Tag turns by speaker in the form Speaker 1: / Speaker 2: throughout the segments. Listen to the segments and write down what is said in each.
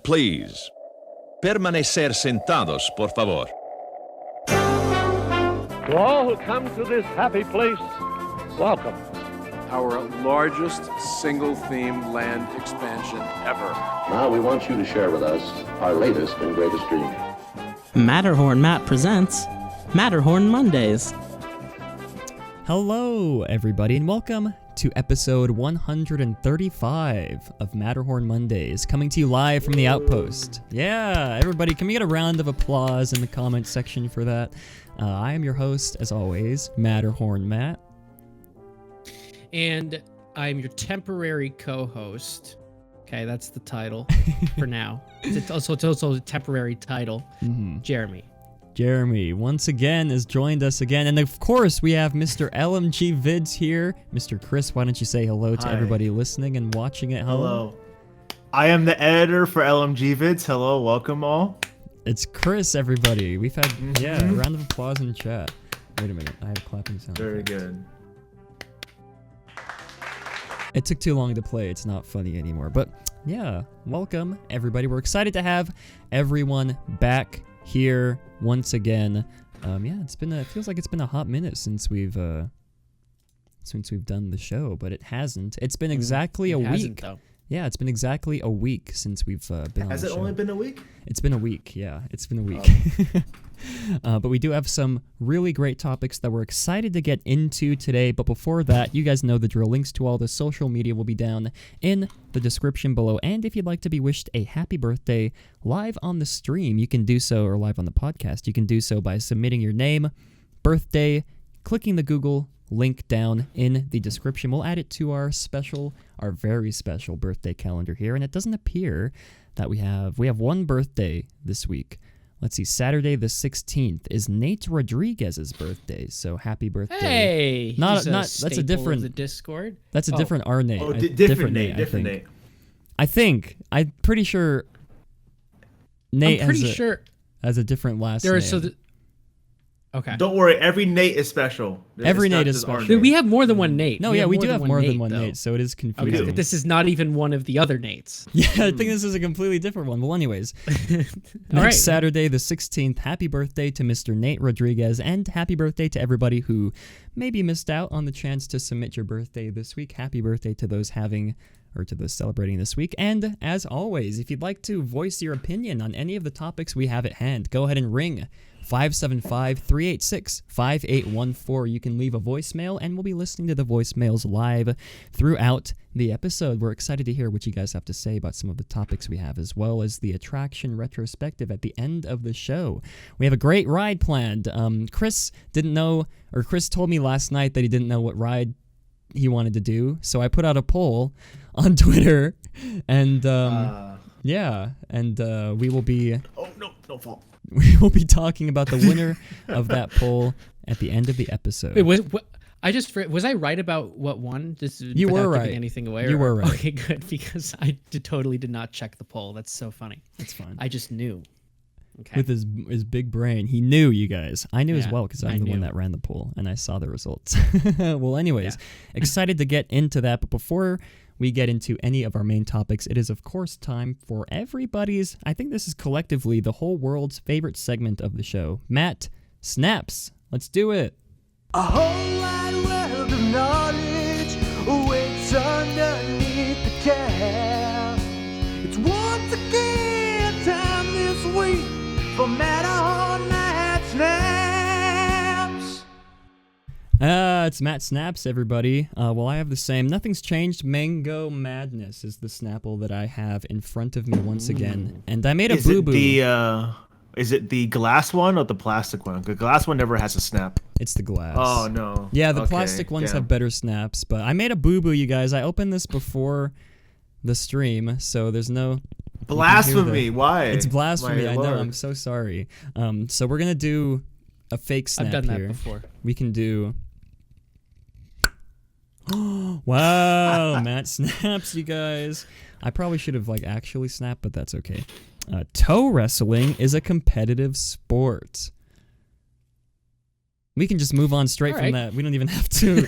Speaker 1: Please, permanecer sentados, por favor.
Speaker 2: To all who come to this happy place, welcome.
Speaker 3: Our largest single-theme land expansion ever.
Speaker 4: Now we want you to share with us our latest and greatest dream.
Speaker 5: Matterhorn Matt presents Matterhorn Mondays.
Speaker 6: Hello, everybody, and welcome to episode 135 of Matterhorn Mondays, coming to you live from the Outpost. Yeah, everybody, can we get a round of applause in the comments section for that? I am your host, as always, Matterhorn Matt.
Speaker 7: And I'm your temporary co-host. Okay, that's the title for now. It's also a temporary title. Jeremy.
Speaker 6: Jeremy, once again, has joined us again. And of course, we have Mr. LMGVids here. Mr. Kris, why don't you say hello to everybody listening and watching at home?
Speaker 8: Hello. I am the editor for LMGVids. Hello, welcome all.
Speaker 6: It's Kris, everybody. We've had, a round of applause in the chat. Wait a minute, I have clapping sound.
Speaker 8: Very good.
Speaker 6: It took too long to play. It's not funny anymore. But yeah, welcome, everybody. We're excited to have everyone back here once again. It feels like it's been a hot minute since we've done the show, but it hasn't. It's been exactly a week. Yeah, it's been exactly a week since we've been on the show.
Speaker 8: Has it only been a week?
Speaker 6: It's been a week, yeah. It's been a week. But we do have some really great topics that we're excited to get into today. But before that, you guys know the drill. Links to all the social media will be down in the description below. And if you'd like to be wished a happy birthday live on the stream, you can do so, or live on the podcast, you can do so by submitting your name, birthday, clicking the Google link down in the description. We'll add it to our very special birthday calendar here, and it doesn't appear that we have one birthday this week. Let's see, Saturday the 16th is Nate Rodriguez's birthday, so happy birthday.
Speaker 7: Hey,
Speaker 6: that's a different
Speaker 7: of the Discord.
Speaker 6: That's a different R Nate.
Speaker 8: Oh, different Nate.
Speaker 6: I'm pretty sure Nate has a different last name.
Speaker 7: Okay.
Speaker 8: Don't worry, every Nate is special.
Speaker 6: Every Nate is special.
Speaker 7: Dude, we have more than one Nate.
Speaker 6: No, we do have more than one Nate, so it is confusing.
Speaker 7: Okay, this is not even one of the other Nates.
Speaker 6: Yeah, I think this is a completely different one. Well, anyways, next Saturday, the 16th, happy birthday to Mr. Nate Rodriguez, and happy birthday to everybody who maybe missed out on the chance to submit your birthday this week. Happy birthday to those celebrating this week. And as always, if you'd like to voice your opinion on any of the topics we have at hand, go ahead and ring 575-386-5814. You can leave a voicemail, and we'll be listening to the voicemails live throughout the episode. We're excited to hear what you guys have to say about some of the topics we have, as well as the attraction retrospective at the end of the show. We have a great ride planned. Kris told me last night that he didn't know what ride he wanted to do, so I put out a poll on Twitter, and we will be...
Speaker 8: Oh, no fault.
Speaker 6: We will be talking about the winner of that poll at the end of the episode.
Speaker 7: Wait, was I right about what won?
Speaker 6: You were right.
Speaker 7: Anything away?
Speaker 6: You were right.
Speaker 7: Okay, good, because I totally did not check the poll. That's so funny.
Speaker 6: That's fine.
Speaker 7: I just knew. Okay.
Speaker 6: With his big brain, he knew, you guys. I knew as well, because I'm the one that ran the poll, and I saw the results. Well, anyways, excited to get into that, but before we get into any of our main topics, it is, of course, time for everybody's, I think this is collectively the whole world's favorite segment of the show, Matt Snaps. Let's do it.
Speaker 9: A whole wide world of knowledge awaits underneath the cap. It's once again time this week for Matterhorn Matt Snaps.
Speaker 6: It's Matt Snaps, everybody. Well, I have the same. Nothing's changed. Mango Madness is the Snapple that I have in front of me once again. And I made a boo-boo.
Speaker 8: Is it the glass one or the plastic one? The glass one never has a snap.
Speaker 6: It's the glass.
Speaker 8: Oh, no.
Speaker 6: Yeah, the plastic ones have better snaps. But I made a boo-boo, you guys. I opened this before the stream, so there's no...
Speaker 8: Blasphemy. Why?
Speaker 6: It's blasphemy. I know. I'm so sorry. So we're going to do a fake snap here.
Speaker 7: I've done that before.
Speaker 6: We can do... Wow, Matt Snaps, you guys. I probably should have actually snapped, but that's okay. Toe wrestling is a competitive sport. We can just move on straight from that. We don't even have to.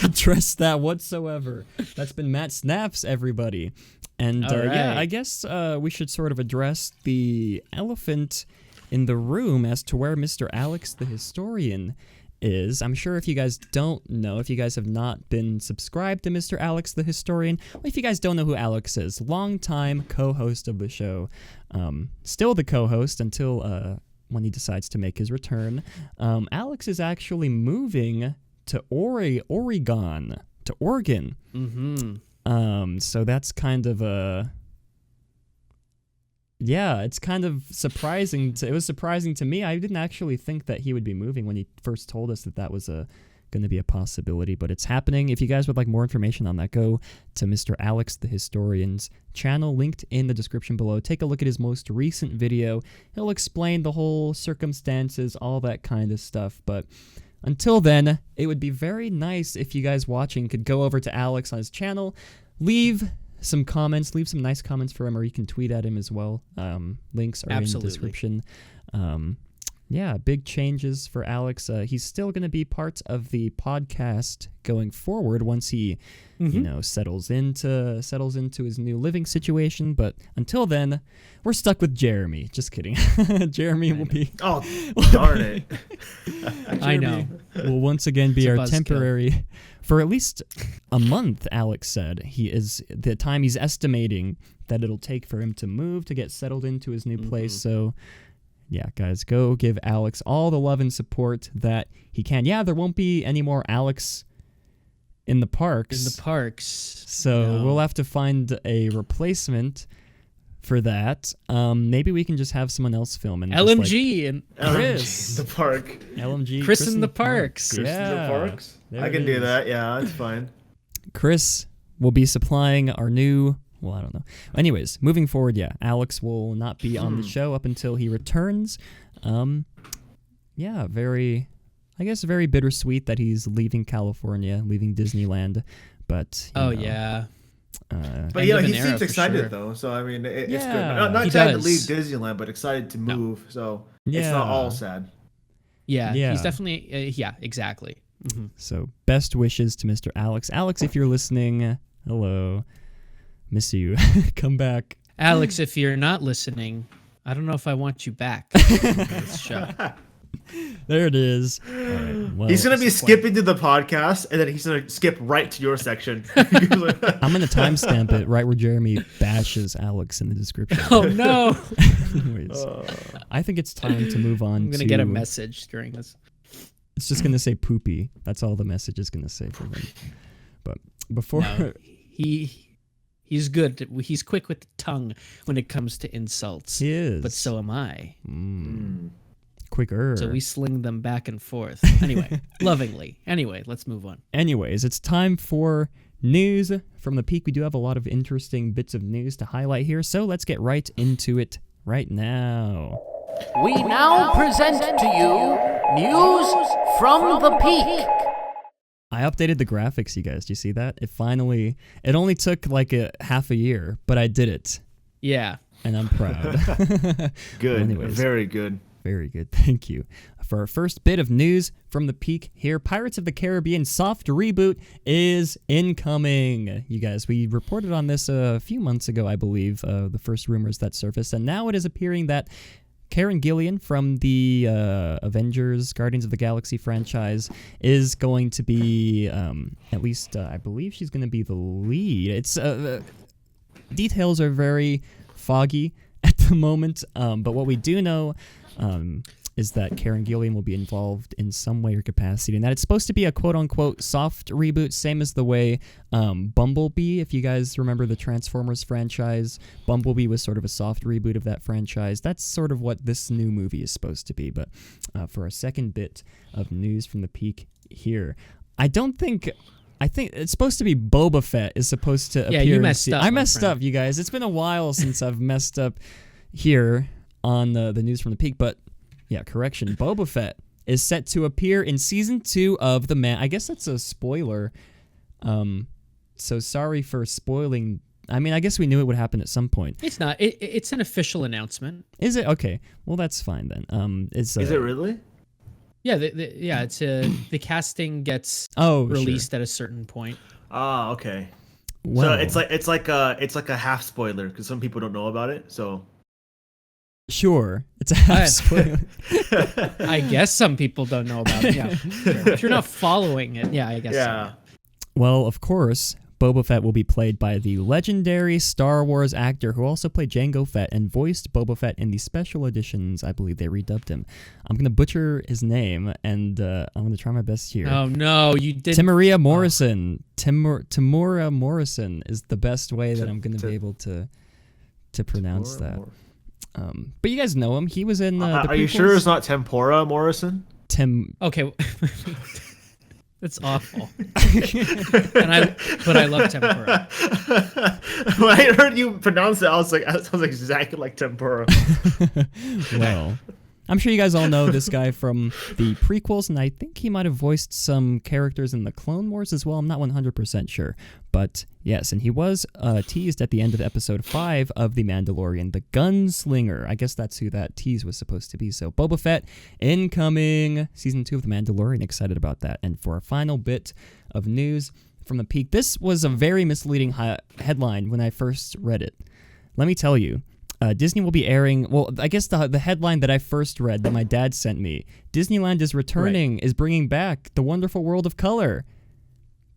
Speaker 6: address that whatsoever. That's been Matt Snaps, everybody. And yeah, I guess we should sort of address the elephant in the room as to where Mr. Alex the Historian is. I'm sure if you guys don't know, if you guys have not been subscribed to Mr. Alex the Historian, or if you guys don't know who Alex is, longtime co-host of the show, still the co-host until when he decides to make his return. Alex is actually moving to Oregon. Mm-hmm. So that's kind of a... Yeah, it's kind of surprising. It was surprising to me. I didn't actually think that he would be moving when he first told us that was going to be a possibility, but it's happening. If you guys would like more information on that, go to Mr. Alex the Historian's channel, linked in the description below. Take a look at his most recent video. He'll explain the whole circumstances, all that kind of stuff, but until then, it would be very nice if you guys watching could go over to Alex on his channel, leave some comments, leave some nice comments for him, or you can tweet at him as well. Links are in the description. Yeah, big changes for Alex. He's still going to be part of the podcast going forward once he, settles into his new living situation. But until then, we're stuck with Jeremy. Just kidding. Jeremy will be. Oh,
Speaker 8: darn it!
Speaker 7: I know.
Speaker 6: Will once again be our temporary for at least a month. Alex said he is the time he's estimating that it'll take for him to move to get settled into his new place. So. Yeah, guys, go give Alex all the love and support that he can. Yeah, there won't be any more Alex in the parks. So we'll have to find a replacement for that. Maybe we can just have someone else film. And
Speaker 7: LMG and
Speaker 6: Chris.
Speaker 8: The park.
Speaker 6: LMG.
Speaker 7: Chris in the parks.
Speaker 8: Chris in the parks. I can do that. Yeah, that's fine. Chris
Speaker 6: will be supplying our new... Well, I don't know. Anyways, moving forward, yeah, Alex will not be on the show up until he returns. Yeah, very bittersweet that he's leaving California, leaving Disneyland. But
Speaker 7: but
Speaker 8: yeah, he seems excited though. So I mean, it's good. Not excited to leave Disneyland, but excited to move. So it's not all sad.
Speaker 7: Yeah, he's definitely. Exactly. Mm-hmm.
Speaker 6: So best wishes to Mr. Alex. Alex, if you're listening, hello. Miss you. Come back.
Speaker 7: Alex, if you're not listening, I don't know if I want you back. This show.
Speaker 6: There it is. Right, well,
Speaker 8: he's going to be skipping to the podcast, and then he's going to skip right to your section.
Speaker 6: I'm going to timestamp it right where Jeremy bashes Alex in the description.
Speaker 7: Oh, no.
Speaker 6: Anyways, I think it's time to move on.
Speaker 7: I'm going to get a message during this.
Speaker 6: It's just going to say poopy. That's all the message is going to say for them. But before...
Speaker 7: No, He's good. He's quick with the tongue when it comes to insults.
Speaker 6: He is.
Speaker 7: But so am I.
Speaker 6: Quicker.
Speaker 7: So we sling them back and forth. Anyway, lovingly. Anyway, let's move on.
Speaker 6: Anyways, it's time for news from the Peak. We do have a lot of interesting bits of news to highlight here, so let's get right into it right now.
Speaker 9: We now present to you news from the Peak.
Speaker 6: I updated the graphics, you guys. Do you see that? It only took like half a year, but I did it.
Speaker 7: Yeah.
Speaker 6: And I'm proud.
Speaker 8: Good. Anyways, very good.
Speaker 6: Very good. Thank you. For our first bit of news from the Peak here, Pirates of the Caribbean soft reboot is incoming. You guys, we reported on this a few months ago, I believe, the first rumors that surfaced, and now it is appearing that Karen Gillian from the Avengers, Guardians of the Galaxy franchise is going to be, at least I believe she's going to be the lead. It's details are very foggy at the moment, but what we do know is that Karen Gillian will be involved in some way or capacity, and that it's supposed to be a quote-unquote soft reboot, same as the way Bumblebee, if you guys remember the Transformers franchise, Bumblebee was sort of a soft reboot of that franchise. That's sort of what this new movie is supposed to be, but for our second bit of news from the Peak here, I think it's supposed to be Boba Fett is supposed to appear.
Speaker 7: Yeah, you messed up.
Speaker 6: I messed up, you guys. It's been a while since I've messed up here on the news from the Peak, but yeah, correction. Boba Fett is set to appear in season 2 of The Man. I guess that's a spoiler. So sorry for spoiling. I mean, I guess we knew it would happen at some point.
Speaker 7: It's not. It's an official announcement.
Speaker 6: Is it? Okay. Well, that's fine then. Is
Speaker 8: it really?
Speaker 7: Yeah, it's the casting gets released at a certain point.
Speaker 8: Ah, okay.
Speaker 6: Well,
Speaker 8: so it's like a half spoiler because some people don't know about it. So
Speaker 6: sure, it's a half spoiler.
Speaker 7: I guess some people don't know about it. Yeah, sure. If you're not following it, I guess.
Speaker 8: Yeah.
Speaker 7: So.
Speaker 6: Well, of course, Boba Fett will be played by the legendary Star Wars actor who also played Jango Fett and voiced Boba Fett in the special editions. I believe they redubbed him. I'm going to butcher his name, and I'm going to try my best here.
Speaker 7: Oh, no, you did.
Speaker 6: Temuera Morrison. Temuera Morrison is the best way that I'm going to be able to pronounce that. But you guys know him. He was in the
Speaker 8: Are you sure it's not Tempora Morrison?
Speaker 7: Okay. That's awful. But I love tempura.
Speaker 8: When I heard you pronounce it, I was like, that sounds exactly like tempura.
Speaker 6: Well, I'm sure you guys all know this guy from the prequels, and I think he might have voiced some characters in the Clone Wars as well. I'm not 100% sure. But yes, and he was teased at the end of episode 5 of The Mandalorian, the Gunslinger. I guess that's who that tease was supposed to be. So Boba Fett incoming, season 2 of The Mandalorian. Excited about that. And for our final bit of news from the peak, this was a very misleading headline when I first read it. Let me tell you. Disney will be airing, well, I guess the headline that I first read that my dad sent me, Disneyland is returning, is bringing back The Wonderful World of Color.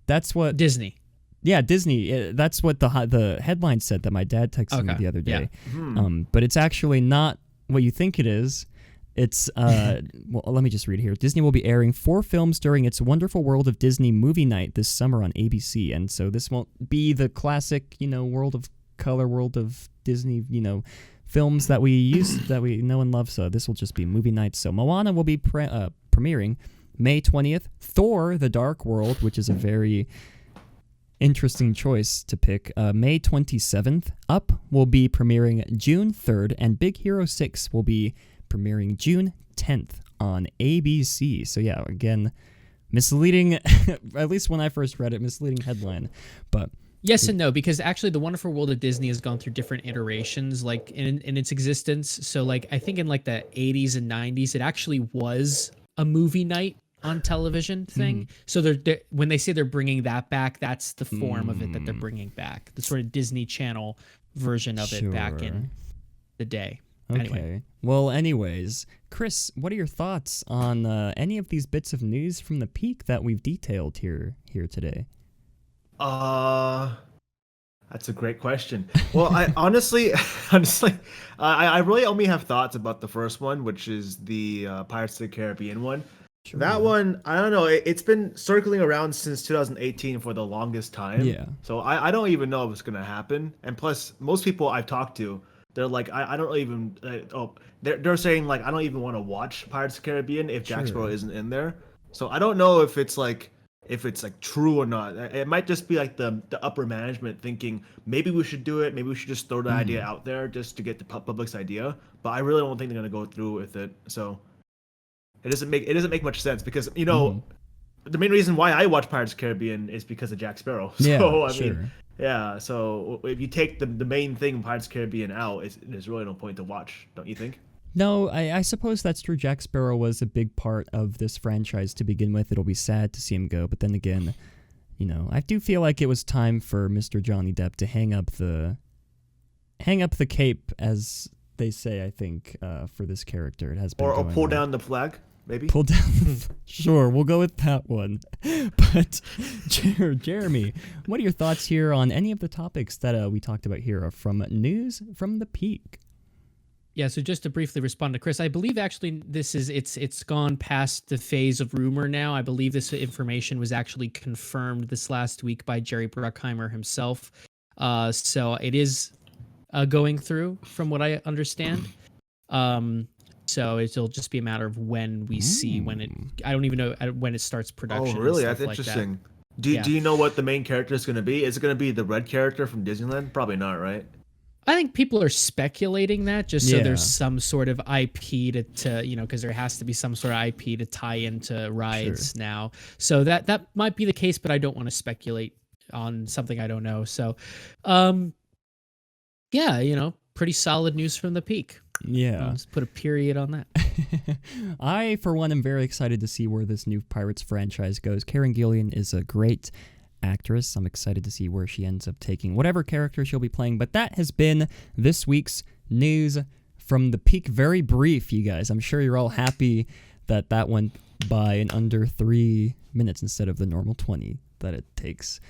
Speaker 6: That's what...
Speaker 7: Disney.
Speaker 6: Yeah, Disney. That's what the headline said that my dad texted me the other day. Yeah. But it's actually not what you think it is. It's, well, let me just read here. Disney will be airing 4 films during its Wonderful World of Disney movie night this summer on ABC. And so this won't be the classic, World of Color, World of Disney, films that we know and love. So this will just be movie nights. So Moana will be premiering May 20th. Thor: The Dark World, which is a very interesting choice to pick, May 27th. Up will be premiering June 3rd, and Big Hero 6 will be premiering June 10th on ABC. So yeah, again, misleading, at least when I first read it, misleading headline, but
Speaker 7: yes and no, because actually the Wonderful World of Disney has gone through different iterations like in its existence. So like I think in like the 80s and 90s it actually was a movie night on television thing. So they're when they say they're bringing that back, that's the form of it that they're bringing back, the sort of Disney Channel version of it back in the day.
Speaker 6: Okay.
Speaker 7: Anyway.
Speaker 6: Well, anyways, Kris, what are your thoughts on any of these bits of news from the peak that we've detailed here today?
Speaker 8: That's a great question. Well, I honestly, I really only have thoughts about the first one, which is the Pirates of the Caribbean one. Sure. That one, I don't know. It's been circling around since 2018 for the longest time.
Speaker 6: Yeah.
Speaker 8: So I don't even know if it's gonna happen. And plus, most people I've talked to, they're like, I don't even. They're saying like, I don't even want to watch Pirates of the Caribbean if Jack Sparrow isn't in there. So I don't know if it's like true or not. It might just be like the upper management thinking maybe we should do it. Maybe we should just throw the idea out there just to get the public's idea. But I really don't think they're gonna go through with it. So it doesn't make much sense because the main reason why I watch Pirates of the Caribbean is because of Jack Sparrow. So I mean, yeah. So if you take the main thing of Pirates of the Caribbean out, there's really no point to watch, don't you think?
Speaker 6: No, I suppose that's true. Jack Sparrow was a big part of this franchise to begin with. It'll be sad to see him go, but then again, I do feel like it was time for Mr. Johnny Depp to hang up the cape, as they say. I think for this character, it has been.
Speaker 8: Or pull down the flag, maybe.
Speaker 6: Pull down. Sure, we'll go with that one. But Jeremy, what are your thoughts here on any of the topics that we talked about here from news from the peak?
Speaker 7: Yeah, so just to briefly respond to Kris, I believe actually it's gone past the phase of rumor now. I believe this information was actually confirmed this last week by Jerry Bruckheimer himself. So it is going through, from what I understand. So it'll just be a matter of when we see I don't even know when it starts production.
Speaker 8: Oh, really? That's interesting. Do you know what the main character is going to be? Is it going to be the red character from Disneyland? Probably not, right?
Speaker 7: I think people are speculating that just so there's some sort of IP to because there has to be some sort of IP to tie into rides now. So that might be the case, but I don't want to speculate on something I don't know. So, pretty solid news from the peak.
Speaker 6: Yeah.
Speaker 7: Let's put a period on that.
Speaker 6: I, for one, am very excited to see where this new Pirates franchise goes. Karen Gillian is a great actress. I'm excited to see where she ends up taking whatever character she'll be playing. But that has been this week's news from the peak. Very brief, you guys. I'm sure you're all happy that went by in under 3 minutes instead of the normal 20 that it takes.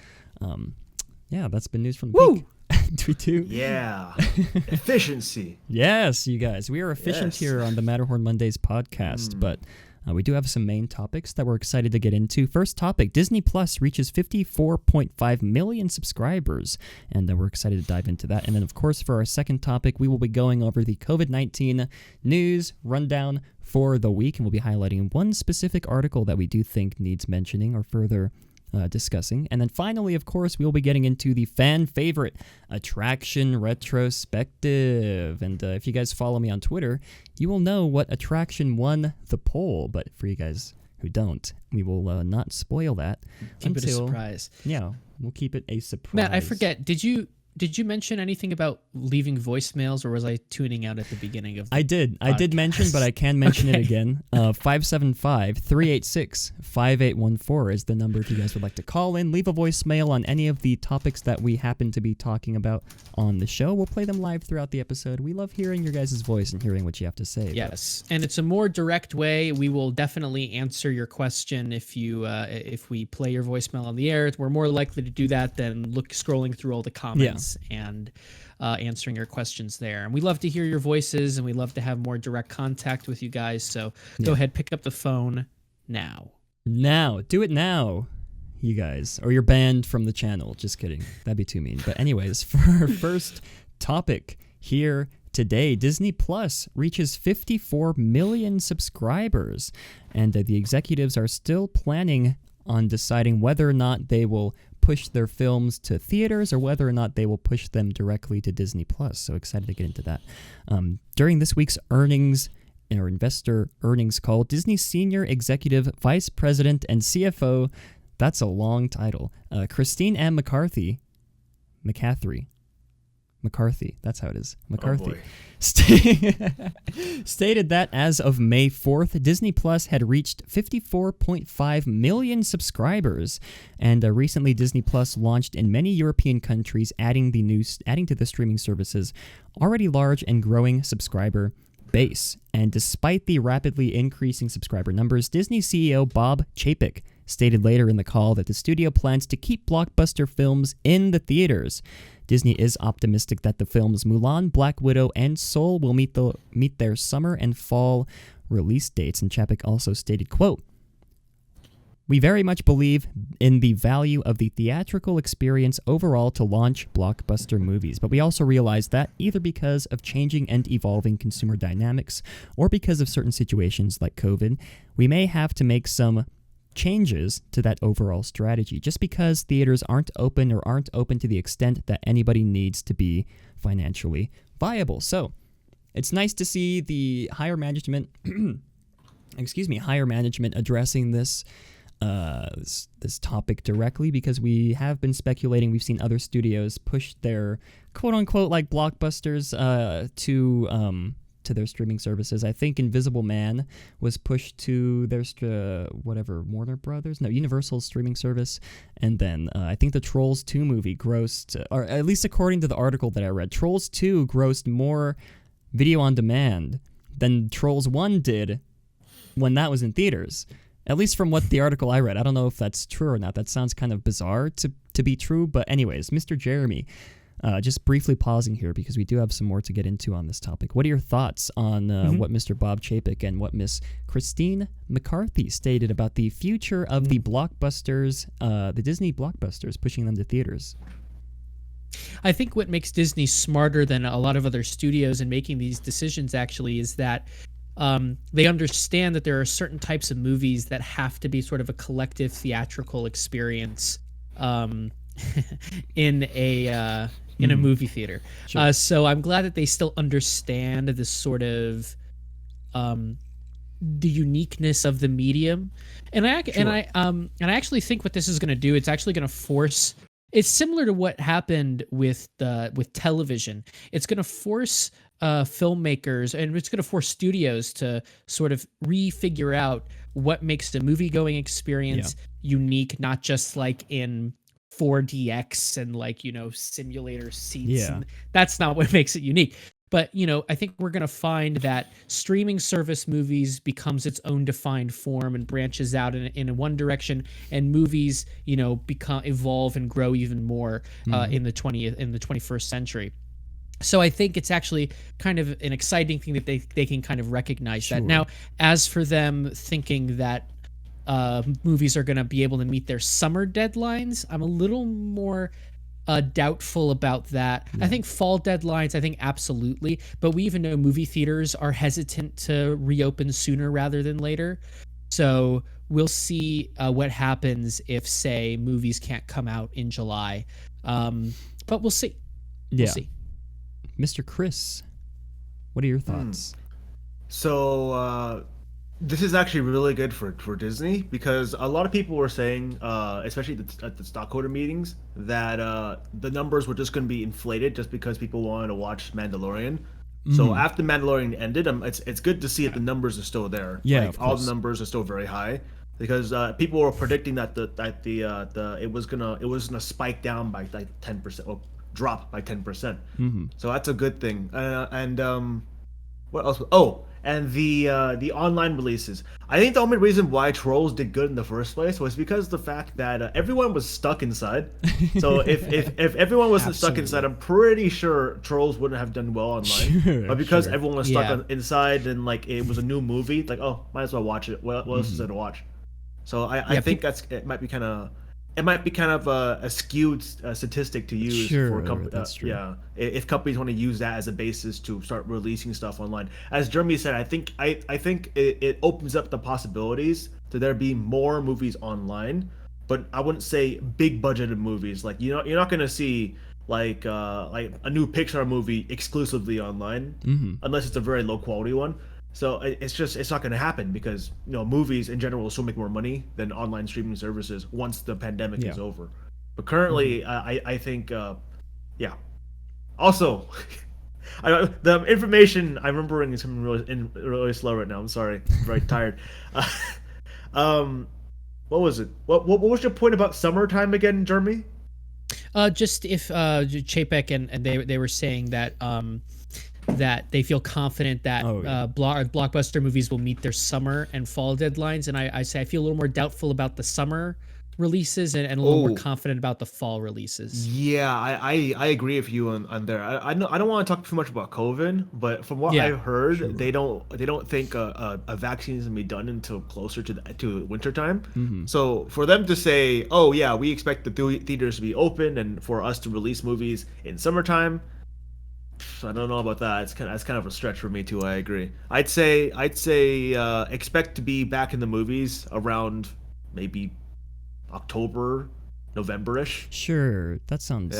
Speaker 6: Yeah, that's been news from the peak. We do.
Speaker 8: Yeah. Efficiency.
Speaker 6: Yes, you guys. We are efficient here on the Matterhorn Mondays podcast, but we do have some main topics that we're excited to get into. First topic, Disney Plus reaches 54.5 million subscribers, and we're excited to dive into that. And then, of course, for our second topic, we will be going over the COVID-19 news rundown for the week, and we'll be highlighting one specific article that we do think needs mentioning or further discussing. And then finally, of course, we'll be getting into the fan favorite attraction retrospective. And if you guys follow me on Twitter, you will know what attraction won the poll. But for you guys who don't, we will not spoil that.
Speaker 7: Keep it a surprise.
Speaker 6: Yeah, we'll keep it a surprise.
Speaker 7: Matt, I forget. Did you mention anything about leaving voicemails, or was I tuning out at the beginning of the
Speaker 6: I did mention, but I can mention it again. 575-386-5814 is the number if you guys would like to call in, leave a voicemail on any of the topics that we happen to be talking about on the show. We'll play them live throughout the episode. We love hearing your guys' voice and hearing what you have to say.
Speaker 7: Yes, and it's a more direct way. We will definitely answer your question if we play your voicemail on the air. We're more likely to do that than scrolling through all the comments and answering your questions there. And we love to hear your voices, and we love to have more direct contact with you guys. So go ahead, pick up the phone now.
Speaker 6: Now. Do it now, you guys. Or you're banned from the channel. Just kidding. That'd be too mean. But anyways, for our first topic here today, Disney Plus reaches 54 million subscribers. And the executives are still planning on deciding whether or not they will push their films to theaters or whether or not they will push them directly to Disney Plus. So excited to get into that. During this week's investor earnings call, Disney Senior Executive Vice President and CFO, that's a long title, Christine M. McCarthy, that's how it is. McCarthy. Stated that as of May 4th, Disney Plus had reached 54.5 million subscribers, and recently Disney Plus launched in many European countries, adding to the streaming services already large and growing subscriber base. And despite the rapidly increasing subscriber numbers, Disney CEO Bob Chapek stated later in the call that the studio plans to keep blockbuster films in the theaters. Disney is optimistic that the films Mulan, Black Widow, and Soul will meet their summer and fall release dates. And Chapek also stated, quote, "We very much believe in the value of the theatrical experience overall to launch blockbuster movies, but we also realize that either because of changing and evolving consumer dynamics or because of certain situations like COVID, we may have to make some changes to that overall strategy, just because theaters aren't open to the extent that anybody needs to be financially viable." So it's nice to see the higher management addressing this topic directly, because we have been speculating. We've seen other studios push their quote unquote like blockbusters to their streaming services. I think Invisible Man was pushed to their Universal's streaming service, and then I think the Trolls 2 movie grossed, or at least according to the article that I read, Trolls 2 grossed more video on demand than Trolls 1 did when that was in theaters. At least from what the article I read. I don't know if that's true or not. That sounds kind of bizarre to be true, but anyways, Mr. Jeremy, just briefly pausing here because we do have some more to get into on this topic. What are your thoughts on what Mr. Bob Chapek and what Miss Christine McCarthy stated about the future of the blockbusters, the Disney blockbusters, pushing them to theaters?
Speaker 7: I think what makes Disney smarter than a lot of other studios in making these decisions actually is that they understand that there are certain types of movies that have to be sort of a collective theatrical experience in a movie theater. Sure. So I'm glad that they still understand this sort of the uniqueness of the medium, and I actually think what this is going to do, it's actually going to force. It's similar to what happened with television. It's going to force filmmakers, and it's going to force studios to sort of refigure out what makes the movie going experience unique, not just like in 4DX and like, simulator seats.
Speaker 6: Yeah.
Speaker 7: And that's not what makes it unique. But, I think we're going to find that streaming service movies becomes its own defined form and branches out in one direction, and movies, evolve and grow even more in the 21st century. So I think it's actually kind of an exciting thing that they can kind of recognize that. Now, as for them thinking that movies are going to be able to meet their summer deadlines, I'm a little more doubtful about that. I think fall deadlines, I think absolutely, but we even know movie theaters are hesitant to reopen sooner rather than later. So we'll see what happens if, say, movies can't come out in July. But we'll see. We'll see.
Speaker 6: Mr. Kris, what are your thoughts?
Speaker 8: So this is actually really good for Disney, because a lot of people were saying, especially at the stockholder meetings, that the numbers were just going to be inflated just because people wanted to watch Mandalorian. So after Mandalorian ended, it's good to see that the numbers are still there.
Speaker 6: Yeah,
Speaker 8: like, all the numbers are still very high, because people were predicting that it was gonna spike down by like 10%, or drop by 10%. So that's a good thing. And what else? Oh, and the online releases. I think the only reason why Trolls did good in the first place was because of the fact that everyone was stuck inside. So if everyone wasn't stuck inside, I'm pretty sure Trolls wouldn't have done well online. But because everyone was stuck inside, and like it was a new movie, like, oh, might as well watch it. What else is there to watch? So I think it might be kind of a skewed statistic to use for companies.
Speaker 6: That's true.
Speaker 8: If companies want to use that as a basis to start releasing stuff online. As Jeremy said, I think it opens up the possibilities to there be more movies online, but I wouldn't say big budgeted movies. Like, you're not gonna see like a new Pixar movie exclusively online, unless it's a very low quality one. So it's not going to happen, because movies in general will still make more money than online streaming services once the pandemic is over. But currently, I think Also, the information I'm remembering is something really slow right now. I'm sorry, I'm very tired. What was it? What was your point about summertime again, Jeremy?
Speaker 7: Just if Chapek and they were saying that that they feel confident that blockbuster movies will meet their summer and fall deadlines, and I say I feel a little more doubtful about the summer releases and a little more confident about the fall releases.
Speaker 8: Yeah, I agree with you on there. I don't want to talk too much about COVID, but from what I've heard, they don't think a vaccine is gonna be done until closer to wintertime. So for them to say, oh yeah, we expect the theaters to be open and for us to release movies in summertime, I don't know about that. That's kind of a stretch for me too. I agree. I'd say expect to be back in the movies around maybe October, November-ish.
Speaker 6: Sure, that sounds.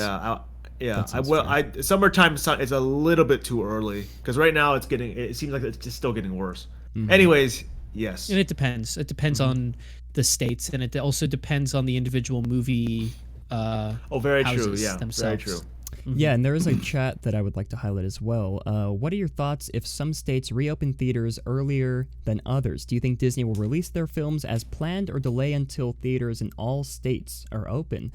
Speaker 8: Summertime is a little bit too early, because right now it seems like it's just still getting worse. Anyways, yes.
Speaker 7: And it depends. It depends on the states, and it also depends on the individual movie.
Speaker 8: Very true. Yeah,
Speaker 7: themselves.
Speaker 8: very true.
Speaker 6: Yeah, and there is a chat that I would like to highlight as well. What are your thoughts if some states reopen theaters earlier than others? Do you think Disney will release their films as planned or delay until theaters in all states are open?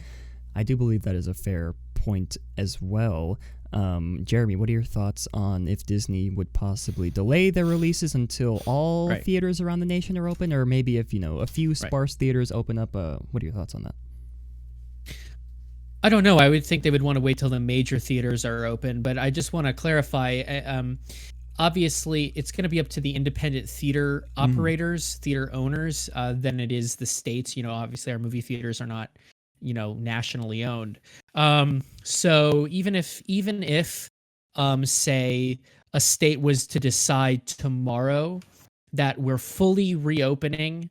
Speaker 6: I do believe that is a fair point as well. Jeremy, what are your thoughts on if Disney would possibly delay their releases until all theaters around the nation are open, or maybe if a few sparse theaters open up? What are your thoughts on that?
Speaker 7: I don't know. I would think they would want to wait till the major theaters are open, but I just want to clarify. Obviously, it's going to be up to the independent theater operators, theater owners, than it is the states. Obviously, our movie theaters are not, nationally owned. So even if, say, a state was to decide tomorrow that we're fully reopening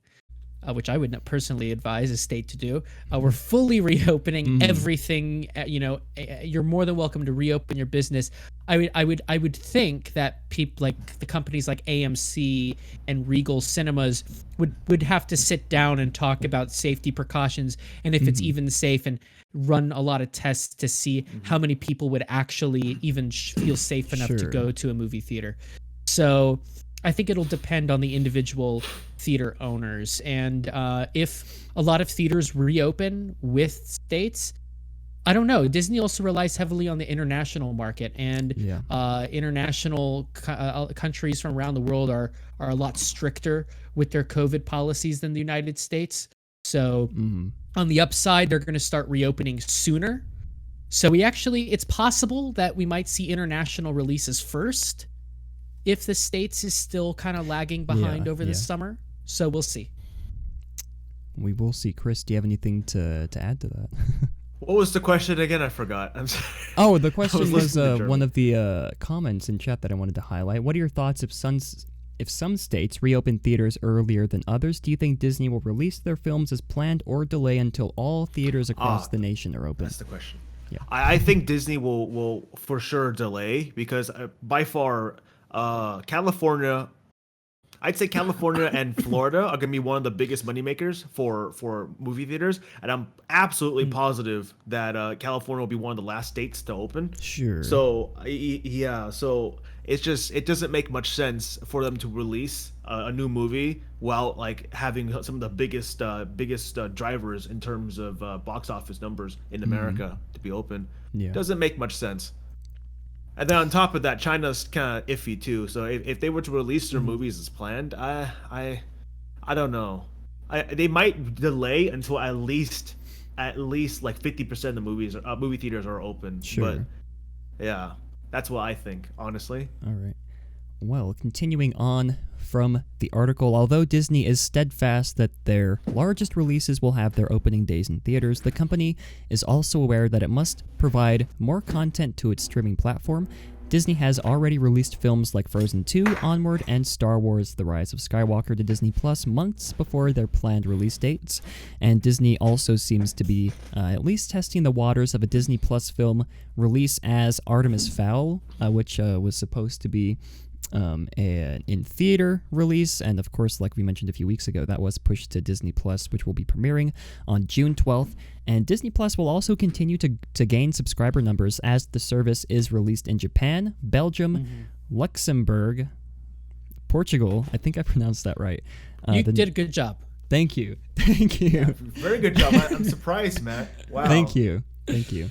Speaker 7: which I would not personally advise a state to do. We're fully reopening everything. You're more than welcome to reopen your business. I would think that people like the companies like AMC and Regal Cinemas would have to sit down and talk about safety precautions and if it's even safe, and run a lot of tests to see how many people would actually even feel safe enough to go to a movie theater. So I think it'll depend on the individual theater owners. And if a lot of theaters reopen with states, I don't know. Disney also relies heavily on the international market, and international countries from around the world are a lot stricter with their COVID policies than the United States. So on the upside, they're going to start reopening sooner. So it's possible that we might see international releases first if the States is still kind of lagging behind over the summer. So we'll see.
Speaker 6: We will see. Kris, do you have anything to add to that?
Speaker 8: What was the question again? I forgot. I'm sorry.
Speaker 6: Oh, the question was one of the comments in chat that I wanted to highlight. What are your thoughts if some states reopen theaters earlier than others? Do you think Disney will release their films as planned or delay until all theaters across the nation are open?
Speaker 8: That's the question.
Speaker 6: Yeah.
Speaker 8: I think Disney will for sure delay, because by far California, I'd say California and Florida are going to be one of the biggest moneymakers for movie theaters. And I'm absolutely positive that California will be one of the last states to open.
Speaker 6: Sure.
Speaker 8: So, so it doesn't make much sense for them to release a new movie while like having some of the biggest drivers in terms of box office numbers in America to be open.
Speaker 6: Yeah.
Speaker 8: Doesn't make much sense. And then on top of that, China's kind of iffy too. So if they were to release their movies as planned, I don't know. They might delay until at least like 50% of the movie theaters are open.
Speaker 6: Sure.
Speaker 8: But yeah, that's what I think, honestly.
Speaker 6: All right. Well, continuing on from the article, although Disney is steadfast that their largest releases will have their opening days in theaters, the company is also aware that it must provide more content to its streaming platform. Disney has already released films like Frozen 2, Onward, and Star Wars The Rise of Skywalker to Disney Plus months before their planned release dates. And Disney also seems to be at least testing the waters of a Disney Plus film release as Artemis Fowl, which was supposed to be an in-theater release, and of course, like we mentioned a few weeks ago, that was pushed to Disney Plus, which will be premiering on June 12th. And Disney Plus will also continue to gain subscriber numbers as the service is released in Japan, Belgium, Luxembourg, Portugal. I think I pronounced that right.
Speaker 7: You did a good job.
Speaker 6: Thank you. Thank you.
Speaker 8: Yeah, very good job. I'm surprised, Matt. Wow.
Speaker 6: Thank you. Thank you.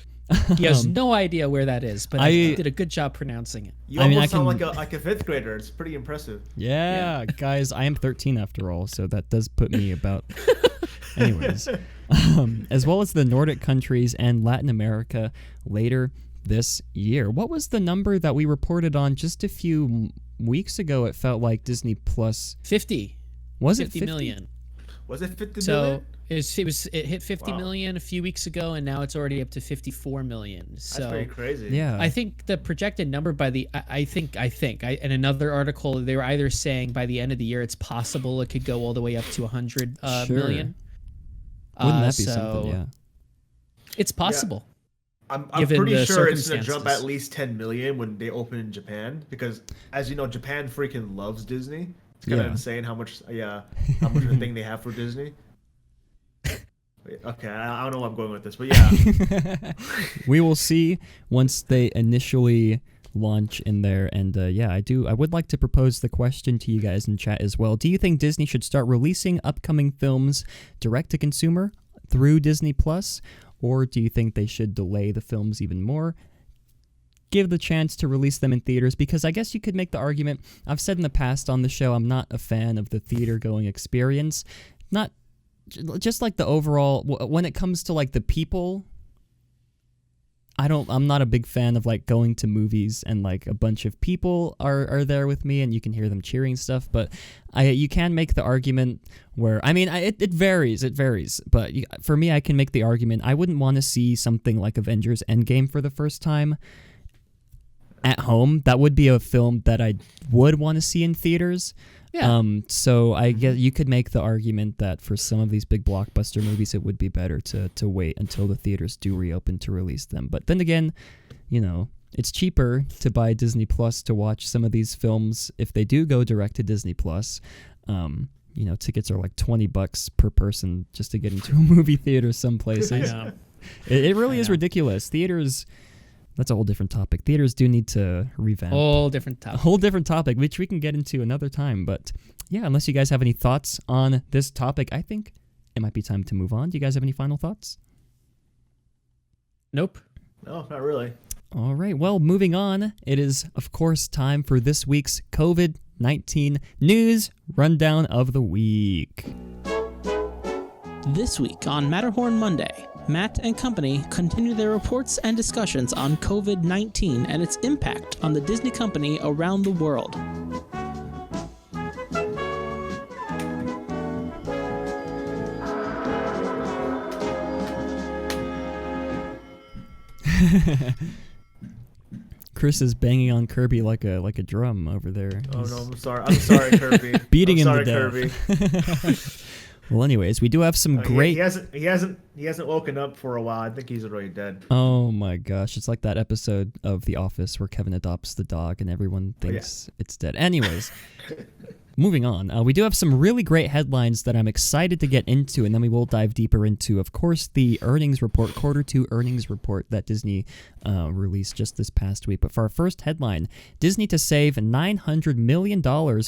Speaker 7: He has no idea where that is, but I did a good job pronouncing it.
Speaker 8: You almost sound like a fifth grader. It's pretty impressive.
Speaker 6: Yeah, guys, I am 13 after all, so that does put me about... Anyways, as well as the Nordic countries and Latin America later this year. What was the number that we reported on just a few weeks ago? It felt like Disney Plus...
Speaker 7: 50.
Speaker 6: Was
Speaker 7: 50
Speaker 6: it 50
Speaker 7: million?
Speaker 8: Was it 50
Speaker 7: million? It hit 50 million a few weeks ago, and now it's already up to 54 million. So
Speaker 8: that's pretty crazy.
Speaker 6: Yeah,
Speaker 7: I think the projected number by the I think in another article they were either saying by the end of the year it's possible it could go all the way up to 100 million.
Speaker 6: Wouldn't that be something? Yeah,
Speaker 7: it's possible.
Speaker 8: Yeah. I'm pretty sure it's gonna jump at least 10 million when they open in Japan, because as you know, Japan freaking loves Disney. It's kind of insane how much of a thing they have for Disney. Okay, I don't know where I'm going with this, but yeah.
Speaker 6: We will see once they initially launch in there. And I would like to propose the question to you guys in chat as well. Do you think Disney should start releasing upcoming films direct to consumer through Disney Plus, or do you think they should delay the films even more? Give the chance to release them in theaters, because I guess you could make the argument, I've said in the past on the show, I'm not a fan of the theater going experience. Not just like the overall, when it comes to like the people, I'm not a big fan of like going to movies and like a bunch of people are there with me and you can hear them cheering stuff. But you can make the argument where, it varies, but for me, I can make the argument I wouldn't want to see something like Avengers Endgame for the first time at home. That would be a film that I would want to see in theaters.
Speaker 7: Yeah.
Speaker 6: So I guess you could make the argument that for some of these big blockbuster movies, it would be better to wait until the theaters do reopen to release them. But then again, it's cheaper to buy Disney Plus to watch some of these films if they do go direct to Disney Plus. Tickets are like $20 per person just to get into a movie theater some places. It really is ridiculous. Theaters, that's a whole different topic. Theaters do need to revamp.
Speaker 7: Whole different topic,
Speaker 6: which we can get into another time. But yeah, unless you guys have any thoughts on this topic, I think it might be time to move on. Do you guys have any final thoughts?
Speaker 7: Nope.
Speaker 8: No, not really.
Speaker 6: All right. Well, moving on. It is, of course, time for this week's COVID-19 news rundown of the week.
Speaker 5: This week on Matterhorn Monday, Matt and company continue their reports and discussions on COVID-19 and its impact on the Disney company around the world.
Speaker 6: Kris is banging on Kirby like a drum over there.
Speaker 8: Oh no, I'm sorry, Kirby.
Speaker 6: Beating him
Speaker 8: sorry,
Speaker 6: to death.
Speaker 8: Kirby.
Speaker 6: Well, anyways, we do have some great.
Speaker 8: He hasn't woken up for a while. I think he's already dead.
Speaker 6: Oh my gosh, it's like that episode of The Office where Kevin adopts the dog and everyone thinks it's dead. Anyways. Moving on, we do have some really great headlines that I'm excited to get into, and then we will dive deeper into, of course, the earnings report, quarter 2 earnings report that Disney released just this past week. But for our first headline, Disney to save $900 million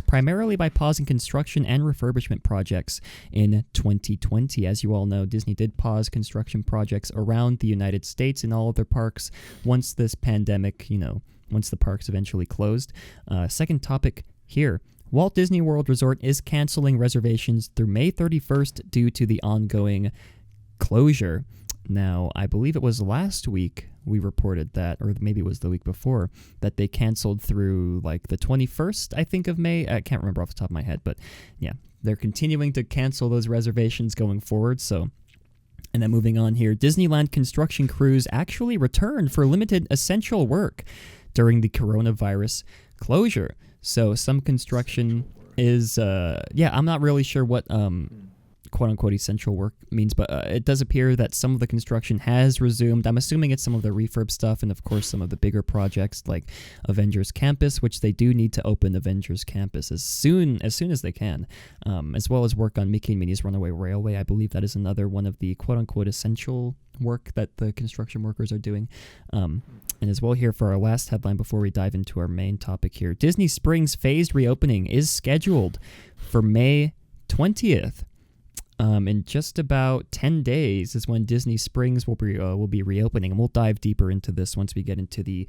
Speaker 6: primarily by pausing construction and refurbishment projects in 2020. As you all know, Disney did pause construction projects around the United States in all of their parks once this pandemic, once the parks eventually closed. Second topic here. Walt Disney World Resort is canceling reservations through May 31st due to the ongoing closure. Now, I believe it was last week we reported that, or maybe it was the week before, that they canceled through like the 21st, I think, of May. I can't remember off the top of my head, but yeah, they're continuing to cancel those reservations going forward. So, and then moving on here, Disneyland construction crews actually returned for limited essential work during the coronavirus closure. So some construction is, I'm not really sure what quote-unquote essential work means, but it does appear that some of the construction has resumed. I'm assuming it's some of the refurb stuff and, of course, some of the bigger projects like Avengers Campus, which they do need to open Avengers Campus as soon as they can, as well as work on Mickey and Minnie's Runaway Railway. I believe that is another one of the quote-unquote essential work that the construction workers are doing. And as well here for our last headline before we dive into our main topic here, Disney Springs phased reopening is scheduled for May 20th. In just about 10 days is when Disney Springs will be reopening, and we'll dive deeper into this once we get into the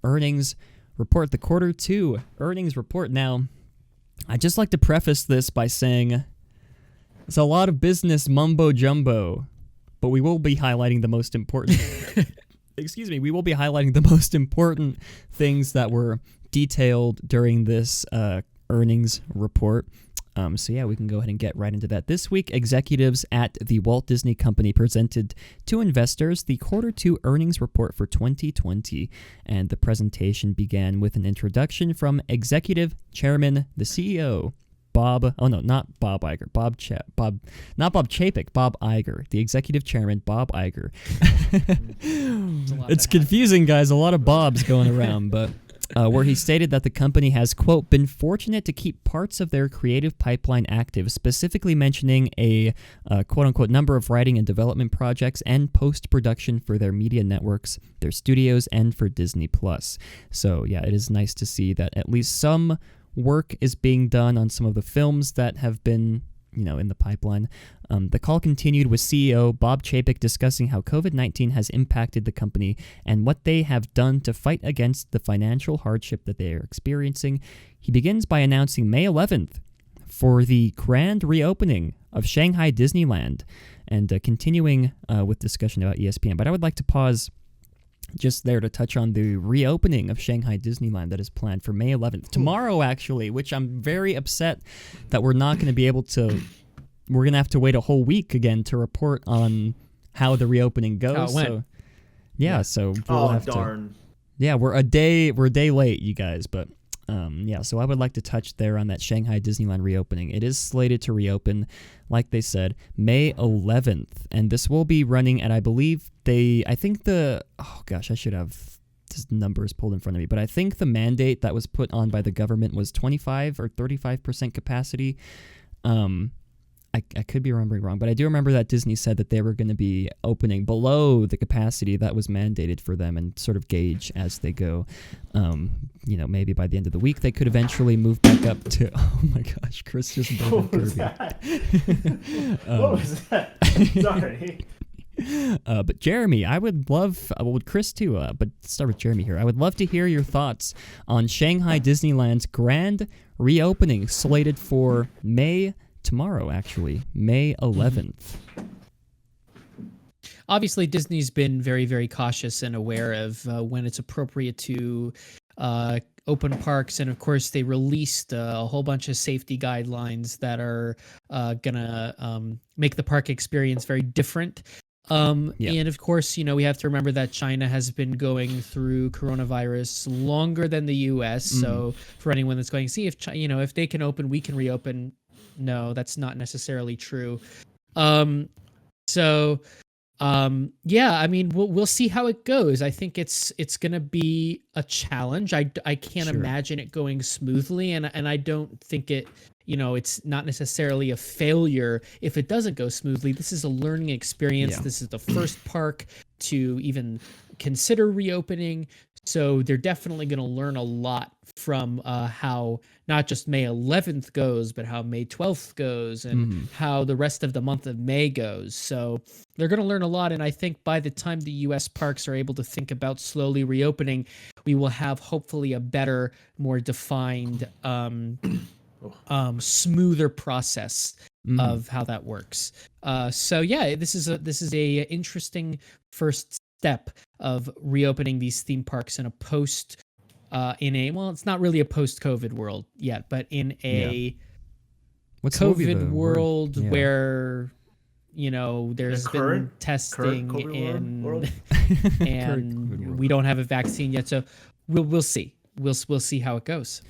Speaker 6: earnings report, the quarter 2 earnings report. Now, I'd just like to preface this by saying it's a lot of business mumbo jumbo, but we will be highlighting the most important we will be highlighting the most important things that were detailed during this earnings report. So yeah, we can go ahead and get right into that. This week, executives at the Walt Disney Company presented to investors the quarter 2 earnings report for 2020, and the presentation began with an introduction from Executive Chairman, the CEO, Bob Iger, the Executive Chairman, Bob Iger. It's confusing, guys. A lot of Bobs going around, but where he stated that the company has, quote, been fortunate to keep parts of their creative pipeline active, specifically mentioning a, quote-unquote, number of writing and development projects and post-production for their media networks, their studios, and for Disney+. So, yeah, it is nice to see that at least some work is being done on some of the films that have been, in the pipeline. The call continued with CEO Bob Chapek discussing how COVID-19 has impacted the company and what they have done to fight against the financial hardship that they are experiencing. He begins by announcing May 11th for the grand reopening of Shanghai Disneyland, and continuing with discussion about ESPN. But I would like to pause just there to touch on the reopening of Shanghai Disneyland that is planned for May 11th. Tomorrow, actually, which I'm very upset that we're not going to be able to... We're going to have to wait a whole week again to report on how the reopening goes.
Speaker 7: How it went.
Speaker 6: So, yeah, so we'll have
Speaker 8: darn.
Speaker 6: to... Yeah, we're a day late, you guys, but So I would like to touch there on that Shanghai Disneyland reopening. It is slated to reopen, like they said, May 11th, and this will be running at, I think I should have this numbers pulled in front of me, but I think the mandate that was put on by the government was 25 or 35% capacity. I could be remembering wrong, but I do remember that Disney said that they were going to be opening below the capacity that was mandated for them and sort of gauge as they go. Maybe by the end of the week they could eventually move back up to. Oh my gosh, Kris just
Speaker 8: What was that? What was that? Sorry.
Speaker 6: But Jeremy, I would love, with Kris too, but start with Jeremy here. I would love to hear your thoughts on Shanghai Disneyland's grand reopening slated for tomorrow, actually, May 11th.
Speaker 7: Obviously, Disney's been very, very cautious and aware of when it's appropriate to open parks. And of course, they released a whole bunch of safety guidelines that are going to make the park experience very different. And of course, we have to remember that China has been going through coronavirus longer than the US. So for anyone that's going, see if they can open, we can reopen. No, that's not necessarily true. We'll see how it goes. I think it's going to be a challenge. I can't imagine it going smoothly, and I don't think it's not necessarily a failure if it doesn't go smoothly. This is a learning experience. Yeah. This is the first park to even consider reopening. So they're definitely going to learn a lot from how not just May 11th goes, but how May 12th goes and how the rest of the month of May goes. So they're going to learn a lot. And I think by the time the U.S. parks are able to think about slowly reopening, we will have hopefully a better, more defined, smoother process of how that works. This is a interesting first step of reopening these theme parks in a it's not really a post-COVID world yet, but in a COVID world where there's been testing and we don't have a vaccine yet. So we'll see. We'll see how it goes.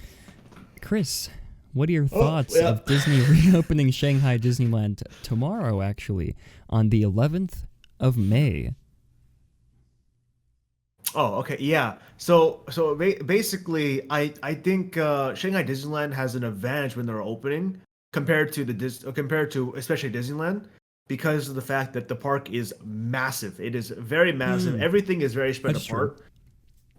Speaker 6: Kris, what are your thoughts of Disney reopening Shanghai Disneyland tomorrow, actually, on the 11th of May?
Speaker 8: Oh, okay, yeah. So basically, I think Shanghai Disneyland has an advantage when they're opening compared to especially Disneyland, because of the fact that the park is massive. It is very massive. Everything is very spread apart. True.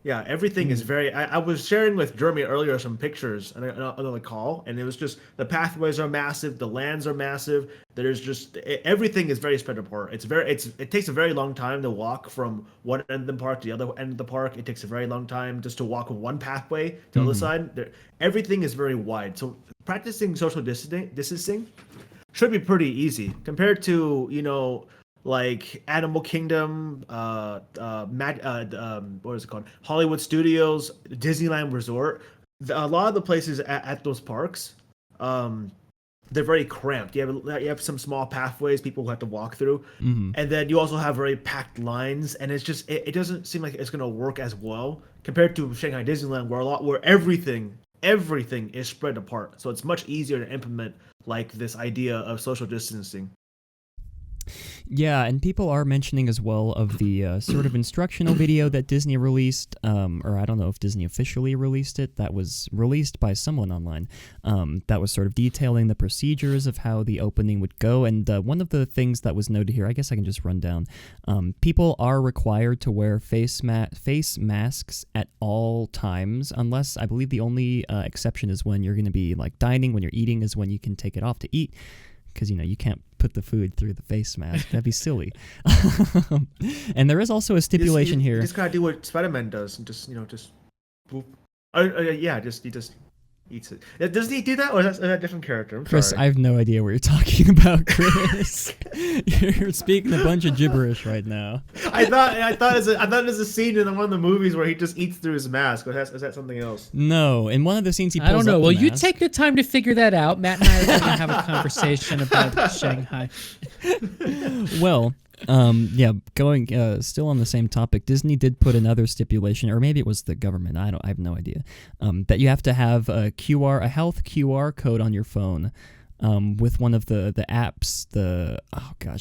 Speaker 8: Yeah, everything is very. I was sharing with Jeremy earlier some pictures on the call, and it was just the pathways are massive, the lands are massive. There's just everything is very spread apart. It takes a very long time to walk from one end of the park to the other end of the park. It takes a very long time just to walk one pathway to the other side. Everything is very wide. So practicing social distancing should be pretty easy compared to like Animal Kingdom, what is it called? Hollywood Studios, Disneyland Resort. A lot of the places at those parks, they're very cramped. You have some small pathways people have to walk through, and then you also have very packed lines, and it's just it doesn't seem like it's gonna work as well compared to Shanghai Disneyland, where everything is spread apart. So it's much easier to implement like this idea of social distancing.
Speaker 6: Yeah, and people are mentioning as well of the sort of instructional video that Disney released, or I don't know if Disney officially released it, that was released by someone online, that was sort of detailing the procedures of how the opening would go. And one of the things that was noted here, I guess I can just run down, people are required to wear face masks at all times, unless I believe the only exception is when you're going to be like dining, when you're eating is when you can take it off to eat. Because, you can't put the food through the face mask. That'd be silly. And there is also a stipulation here.
Speaker 8: You just gotta do what Spider-Man does and just boop. He just eats it. Does he do that, or is that a different character?
Speaker 6: Kris, I have no idea what you're talking about, Kris. You're speaking a bunch of gibberish right now.
Speaker 8: I thought it was a scene in one of the movies where he just eats through his mask. Or is that something else?
Speaker 6: No, in one of the scenes he pulls
Speaker 7: I don't know.
Speaker 6: Up
Speaker 7: Well,
Speaker 6: the
Speaker 7: you
Speaker 6: mask.
Speaker 7: take the time to figure that out. Matt and I are going to have a conversation about Shanghai.
Speaker 6: Well, Yeah, going still on the same topic. Disney did put another stipulation, or maybe it was the government. I have no idea. That you have to have a health QR code on your phone, with one of the apps.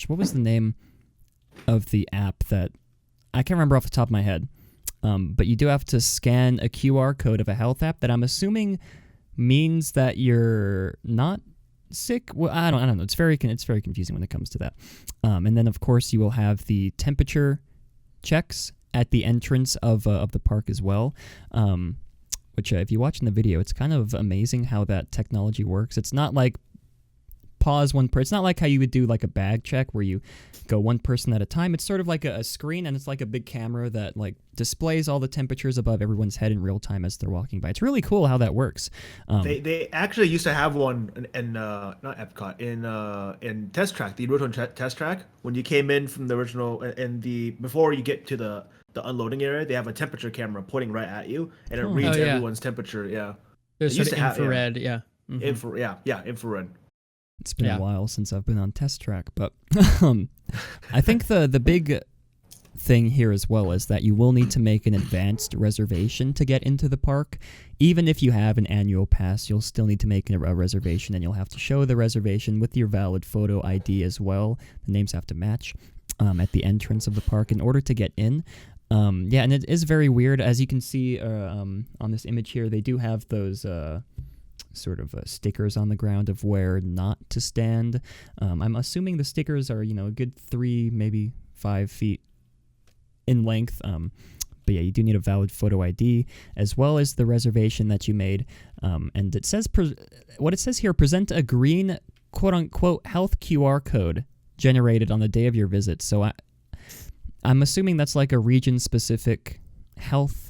Speaker 6: What was the name of the app that I can't remember off the top of my head. But you do have to scan a QR code of a health app that I'm assuming means that you're not sick. Well, I don't know. It's very confusing when it comes to that. And then of course you will have the temperature checks at the entrance of the park as well. Which if you watch in the video, it's kind of amazing how that technology works. It's not like pause one person. It's not like how you would do like a bag check where you go one person at a time. It's sort of like a screen, and it's like a big camera that like displays all the temperatures above everyone's head in real time as they're walking by. It's really cool how that works.
Speaker 8: They actually used to have one in not Epcot, in Test Track, the original Test Track. When you came in from the original, before you get to the unloading area, they have a temperature camera pointing right at you, and it reads everyone's temperature. Yeah,
Speaker 7: there's sort of infrared.
Speaker 8: Infrared.
Speaker 6: It's been a while since I've been on Test Track, but I think the big thing here as well is that you will need to make an advanced reservation to get into the park. Even if you have an annual pass, you'll still need to make a reservation, and you'll have to show the reservation with your valid photo ID as well. The names have to match at the entrance of the park in order to get in. And it is very weird. As you can see on this image here, they do have those sort of stickers on the ground of where not to stand. I'm assuming the stickers are, a good 3, maybe 5 feet in length. But yeah, you do need a valid photo ID as well as the reservation that you made. And it says, what it says here, present a green quote unquote health QR code generated on the day of your visit. So I'm assuming that's like a region specific health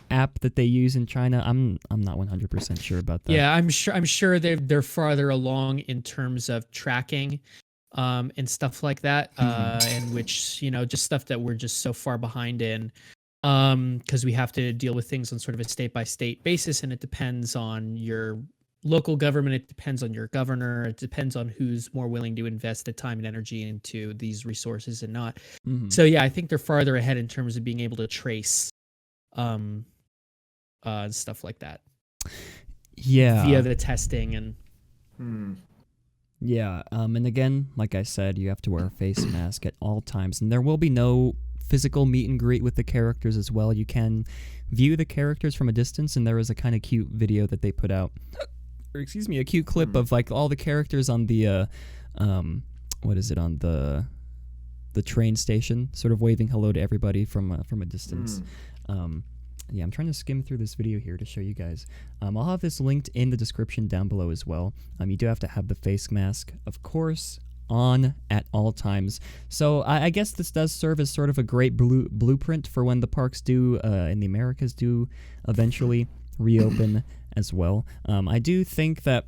Speaker 6: app that they use in China. I'm not 100% sure about that.
Speaker 7: Yeah, I'm sure they're farther along in terms of tracking and stuff like that, and which just stuff that we're just so far behind in, because we have to deal with things on sort of a state by state basis, and it depends on your local government, it depends on your governor, it depends on who's more willing to invest the time and energy into these resources and not. So yeah, I think they're farther ahead in terms of being able to trace stuff like that.
Speaker 6: Yeah.
Speaker 7: Via the testing and.
Speaker 6: Yeah. And again, like I said, you have to wear a face mask at all times, and there will be no physical meet and greet with the characters as well. You can view the characters from a distance, and there was a kind of cute video that they put out, or excuse me, a cute clip of like all the characters on the on the train station, sort of waving hello to everybody from a distance. Yeah, I'm trying to skim through this video here to show you guys. I'll have this linked in the description down below as well. You do have to have the face mask, of course, on at all times. So I guess this does serve as sort of a great blueprint for when the parks do, in the Americas do eventually reopen as well. I don't think that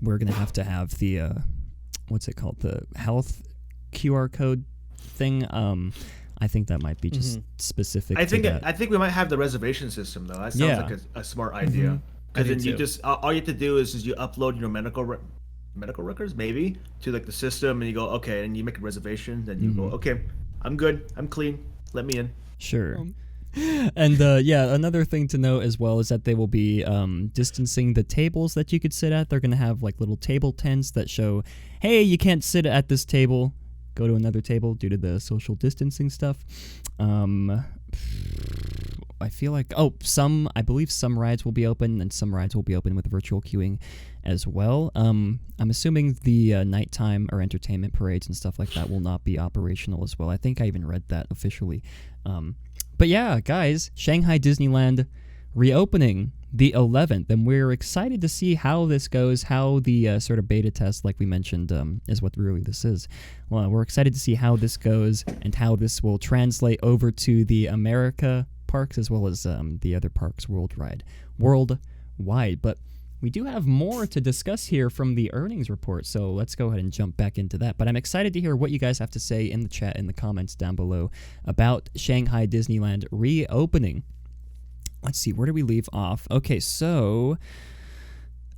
Speaker 6: we're going to have the, what's it called? The health QR code thing. I think that might be just specific. I
Speaker 8: think we might have the reservation system though. That sounds like a smart idea. Because then you just all you have to do is you upload your medical records maybe to like the system, and you go okay, and you make a reservation. Then you go okay, I'm good, I'm clean, let me in.
Speaker 6: Sure. And another thing to note as well is that they will be distancing the tables that you could sit at. They're going to have like little table tents that show, hey, you can't sit at this table. Go to another table due to the social distancing stuff. I feel like I believe some rides will be open, and some rides will be open with virtual queuing as well. I'm assuming the nighttime or entertainment parades and stuff like that will not be operational as well. I think I even read that officially. But yeah, guys, Shanghai Disneyland reopening the 11th, and we're excited to see how this goes, how the sort of beta test, like we mentioned, is what really this is. Well, we're excited to see how this goes and how this will translate over to the America parks as well as the other parks worldwide. But we do have more to discuss here from the earnings report, so let's go ahead and jump back into that. But I'm excited to hear what you guys have to say in the chat, in the comments down below about Shanghai Disneyland reopening. Let's see, where do we leave off? Okay, so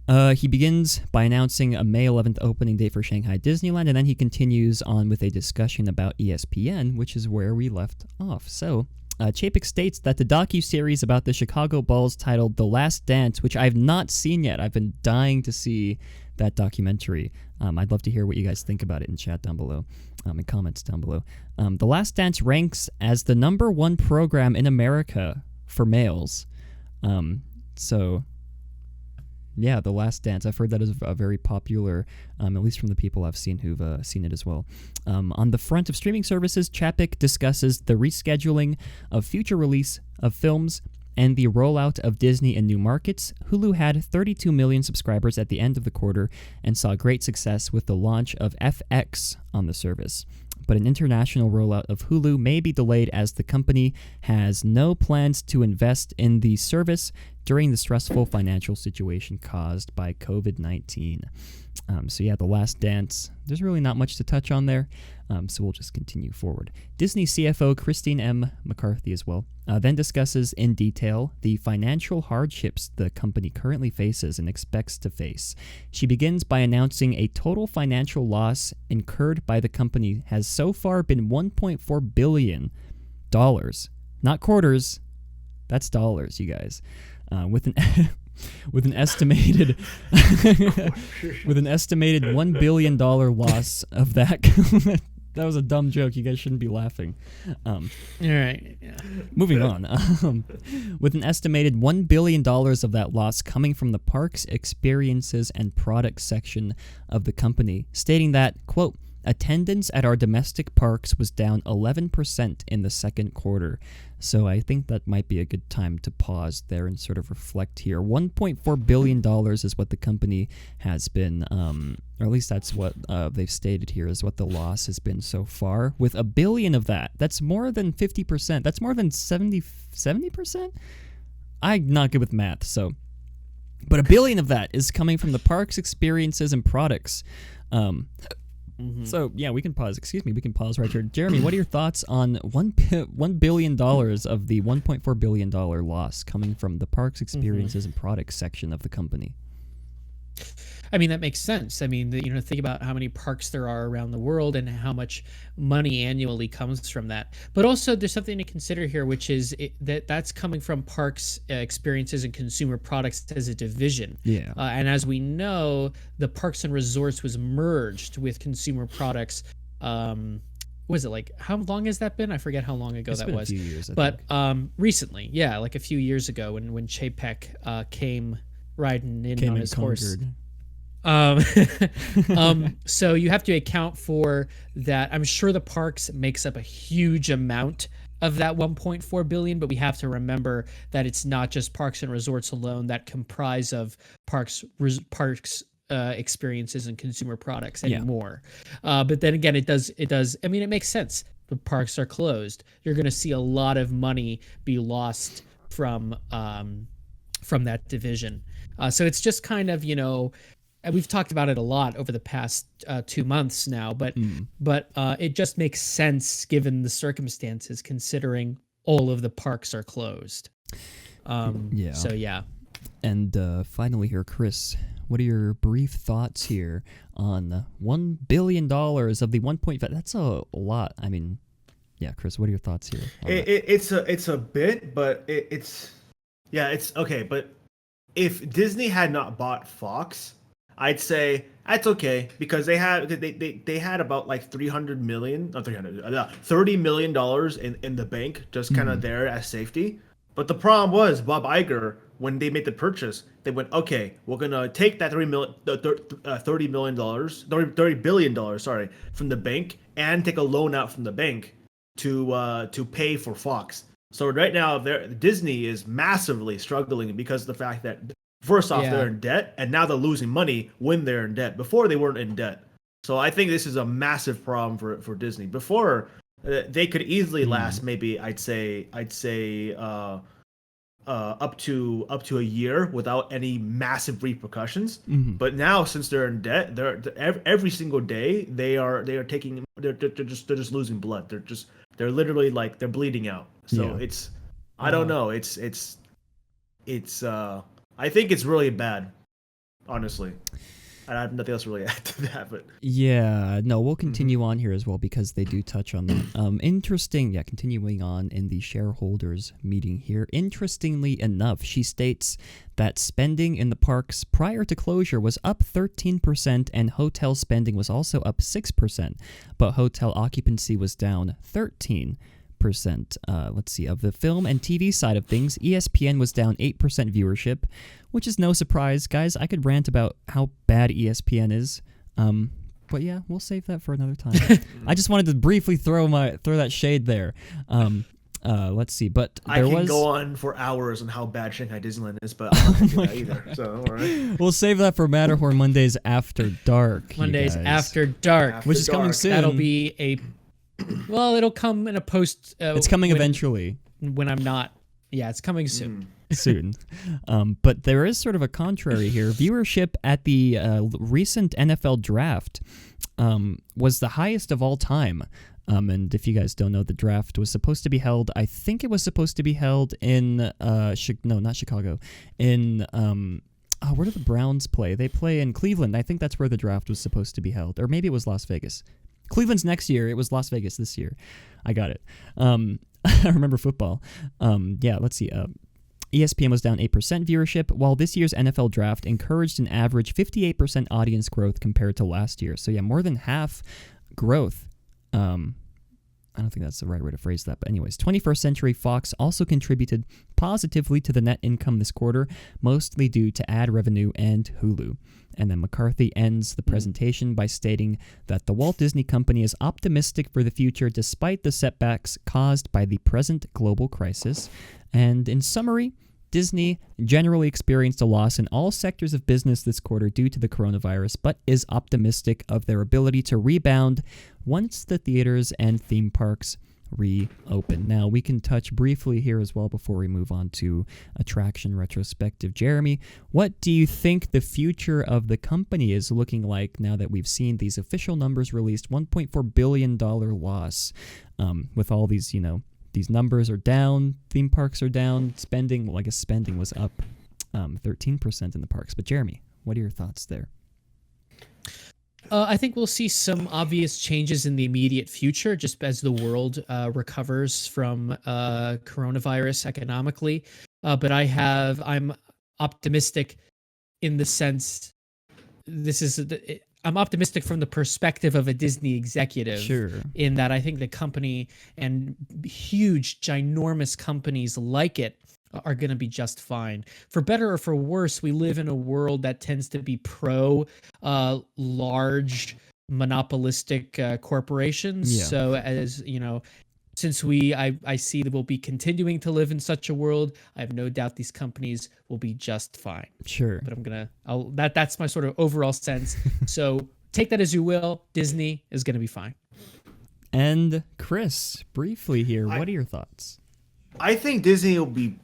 Speaker 6: He begins by announcing a May 11th opening date for Shanghai Disneyland, and then he continues on with a discussion about ESPN, which is where we left off. So, Chapek states that the docuseries about the Chicago Bulls titled The Last Dance, which I've not seen yet. I've been dying to see that documentary. I'd love to hear what you guys think about it in chat down below, in comments down below. The Last Dance ranks as the #1 program in America for males. So... yeah, The Last Dance. I've heard that is a very popular, at least from the people I've seen who've seen it as well. On the front of streaming services, Chapek discusses the rescheduling of future release of films and the rollout of Disney in new markets. Hulu had 32 million subscribers at the end of the quarter and saw great success with the launch of FX on the service. But an international rollout of Hulu may be delayed as the company has no plans to invest in the service during the stressful financial situation caused by COVID-19. So yeah, The Last Dance, there's really not much to touch on there, so we'll just continue forward. Disney CFO Christine M. McCarthy as well then discusses in detail the financial hardships the company currently faces and expects to face. She begins by announcing a total financial loss incurred by the company has so far been $1.4 billion. Not quarters, that's dollars, you guys. With an with an estimated $1 billion loss of that. That was a dumb joke. You guys shouldn't be laughing.
Speaker 7: All right. Yeah.
Speaker 6: Moving on. With an estimated $1 billion of that loss coming from the parks, experiences, and products section of the company, stating that, quote, attendance at our domestic parks was down 11% in the second quarter. So I think that might be a good time to pause there and sort of reflect here. $1.4 billion is what the company has been, or at least that's what they've stated here is what the loss has been so far. With $1 billion of that, that's more than 50%. That's more than 70%? I'm not good with math, so. But $1 billion of that is coming from the parks, experiences, and products. So, yeah, we can pause. Excuse me, we can pause right here. Jeremy, what are your thoughts on $1 billion of the $1.4 billion loss coming from the parks, experiences, and products section of the company?
Speaker 7: I mean, that makes sense. I mean, think about how many parks there are around the world and how much money annually comes from that. But also, there's something to consider here, which is that's coming from parks, experiences, and consumer products as a division.
Speaker 6: Yeah.
Speaker 7: And as we know, the parks and resorts was merged with consumer products. Was it like, how long has that been? I forget how long ago that was.
Speaker 6: A few years, I
Speaker 7: but
Speaker 6: think.
Speaker 7: Recently, yeah, like a few years ago when Chapek came riding in on his horse. So you have to account for that. I'm sure the parks makes up a huge amount of that 1.4 billion, but we have to remember that it's not just parks and resorts alone that comprise of parks, experiences, and consumer products anymore. But then again, it does. I mean, it makes sense. The parks are closed. You're going to see a lot of money be lost from that division. So it's just kind of, and we've talked about it a lot over the past 2 months now, but it just makes sense given the circumstances, considering all of the parks are closed. So yeah.
Speaker 6: And finally here, Kris, what are your brief thoughts here on $1 billion of the 1.5? That's a lot. I mean, yeah, Kris, what are your thoughts here?
Speaker 8: It's a bit, but it's okay. But if Disney had not bought Fox, I'd say that's okay, because they had about like $30 million in the bank, just kind of there as safety. But the problem was Bob Iger, when they made the purchase, they went, okay, we're gonna take that $30 billion, sorry, from the bank and take a loan out from the bank to pay for Fox. So right now, Disney is massively struggling because of the fact that, first off, they're in debt, and now they're losing money when they're in debt. Before, they weren't in debt. So I think this is a massive problem for Disney. Before, they could easily last maybe, I'd say up to a year without any massive repercussions. But now, since they're in debt, every single day they're just losing blood. They're literally like they're bleeding out. So it's I don't know. It's I think it's really bad. honestly. I have nothing else to really add to that, but
Speaker 6: Yeah, no, we'll continue on here as well because they do touch on that. Interesting, continuing on in the shareholders meeting here. Interestingly enough, she states that spending in the parks prior to closure was up 13% and hotel spending was also up 6%, but hotel occupancy was down 13%. Let's see, of the film and TV side of things, ESPN was down 8% viewership, which is no surprise. Guys, I could rant about how bad ESPN is, but yeah, we'll save that for another time. I just wanted to briefly throw that shade there. Let's see, but
Speaker 8: I can go on for hours on how bad Shanghai Disneyland is, but I'm not going to do that either. So, all right.
Speaker 6: We'll save that for Matterhorn Mondays After Dark.
Speaker 7: Mondays After Dark,
Speaker 6: which is coming soon.
Speaker 7: That'll be well, it'll come in a post.
Speaker 6: It's coming eventually.
Speaker 7: When I'm not. Yeah, it's coming soon.
Speaker 6: Soon. But there is sort of a contrary here. Viewership at the recent NFL draft was the highest of all time. And if you guys don't know, the draft was supposed to be held, I think it was supposed to be held in, not Chicago, in, where do the Browns play? They play in Cleveland. I think that's where the draft was supposed to be held. Or maybe it was Las Vegas. Cleveland's next year. It was Las Vegas this year. I got it. I remember football. Let's see. ESPN was down 8% viewership, while this year's NFL draft encouraged an average 58% audience growth compared to last year. So yeah, more than half growth. I don't think that's the right way to phrase that, but anyways, 21st Century Fox also contributed positively to the net income this quarter, mostly due to ad revenue and Hulu. And then McCarthy ends the presentation by stating that the Walt Disney Company is optimistic for the future despite the setbacks caused by the present global crisis. And in summary, Disney generally experienced a loss in all sectors of business this quarter due to the coronavirus, but is optimistic of their ability to rebound once the theaters and theme parks reopen. Now, we can touch briefly here as well before we move on to attraction retrospective. Jeremy, what do you think the future of the company is looking like now that we've seen these official numbers released? $1.4 billion loss with all these, these numbers are down, theme parks are down, spending was up 13% in the parks. But Jeremy, what are your thoughts there?
Speaker 7: I think we'll see some obvious changes in the immediate future, just as the world recovers from coronavirus economically. But I'm optimistic in the sense I'm optimistic from the perspective of a Disney executive.
Speaker 6: Sure.
Speaker 7: In that I think the company and huge, ginormous companies like it are going to be just fine. For better or for worse, we live in a world that tends to be pro large monopolistic corporations.
Speaker 6: Yeah.
Speaker 7: So as since I see that we'll be continuing to live in such a world, I have no doubt these companies will be just fine.
Speaker 6: Sure.
Speaker 7: But that's my sort of overall sense. So take that as you will. Disney is going to be fine.
Speaker 6: And Kris, briefly here, what are your thoughts?
Speaker 8: I think Disney will be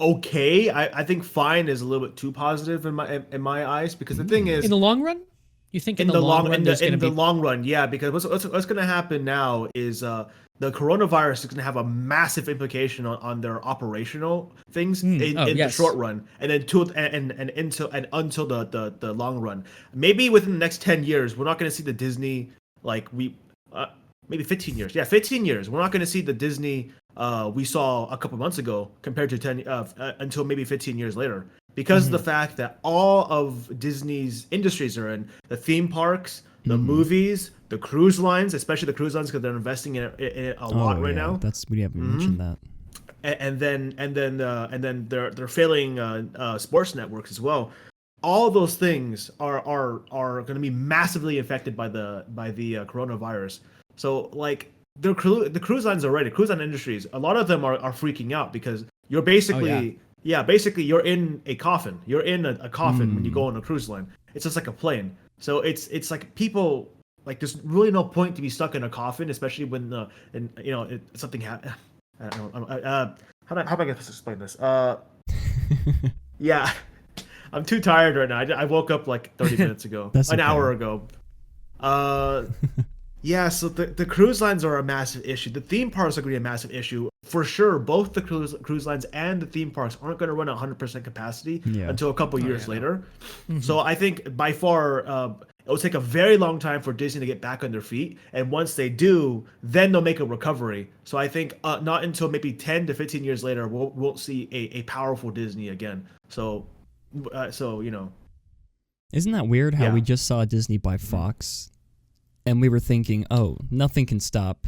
Speaker 8: okay. I think fine is a little bit too positive in my eyes, because the thing is,
Speaker 7: in the long run, you think in the long
Speaker 8: run, yeah, because what's going to happen now is the coronavirus is going to have a massive implication on their operational things in the short run, and then until the long run. Maybe within the next 10 years, we're not going to see the Disney maybe 15 years. Yeah, 15 years. We're not going to see the Disney we saw a couple months ago compared to until maybe 15 years later, because of the fact that all of Disney's industries are in the theme parks, the movies, the cruise lines, especially the cruise lines, because they're investing in it a lot right now.
Speaker 6: We haven't mentioned that.
Speaker 8: And then they're failing sports networks as well. All those things are going to be massively affected by the coronavirus. So like the cruise lines already, cruise line industries, a lot of them are freaking out, because you're basically basically you're in a coffin. You're in a coffin when you go on a cruise line. It's just like a plane. So it's like people, like, there's really no point to be stuck in a coffin, especially when something happens. I don't know. How am I going to explain this? Yeah, I'm too tired right now. I woke up like 30 minutes ago, hour ago. Yeah, so the cruise lines are a massive issue. The theme parks are going to be a massive issue. For sure, both the cruise lines and the theme parks aren't going to run at 100% capacity until a couple years later. So I think by far, it will take a very long time for Disney to get back on their feet. And once they do, then they'll make a recovery. So I think not until maybe 10 to 15 years later, we'll see a powerful Disney again. So you know.
Speaker 6: Isn't that weird how we just saw Disney buy Fox? And we were thinking, oh, nothing can stop.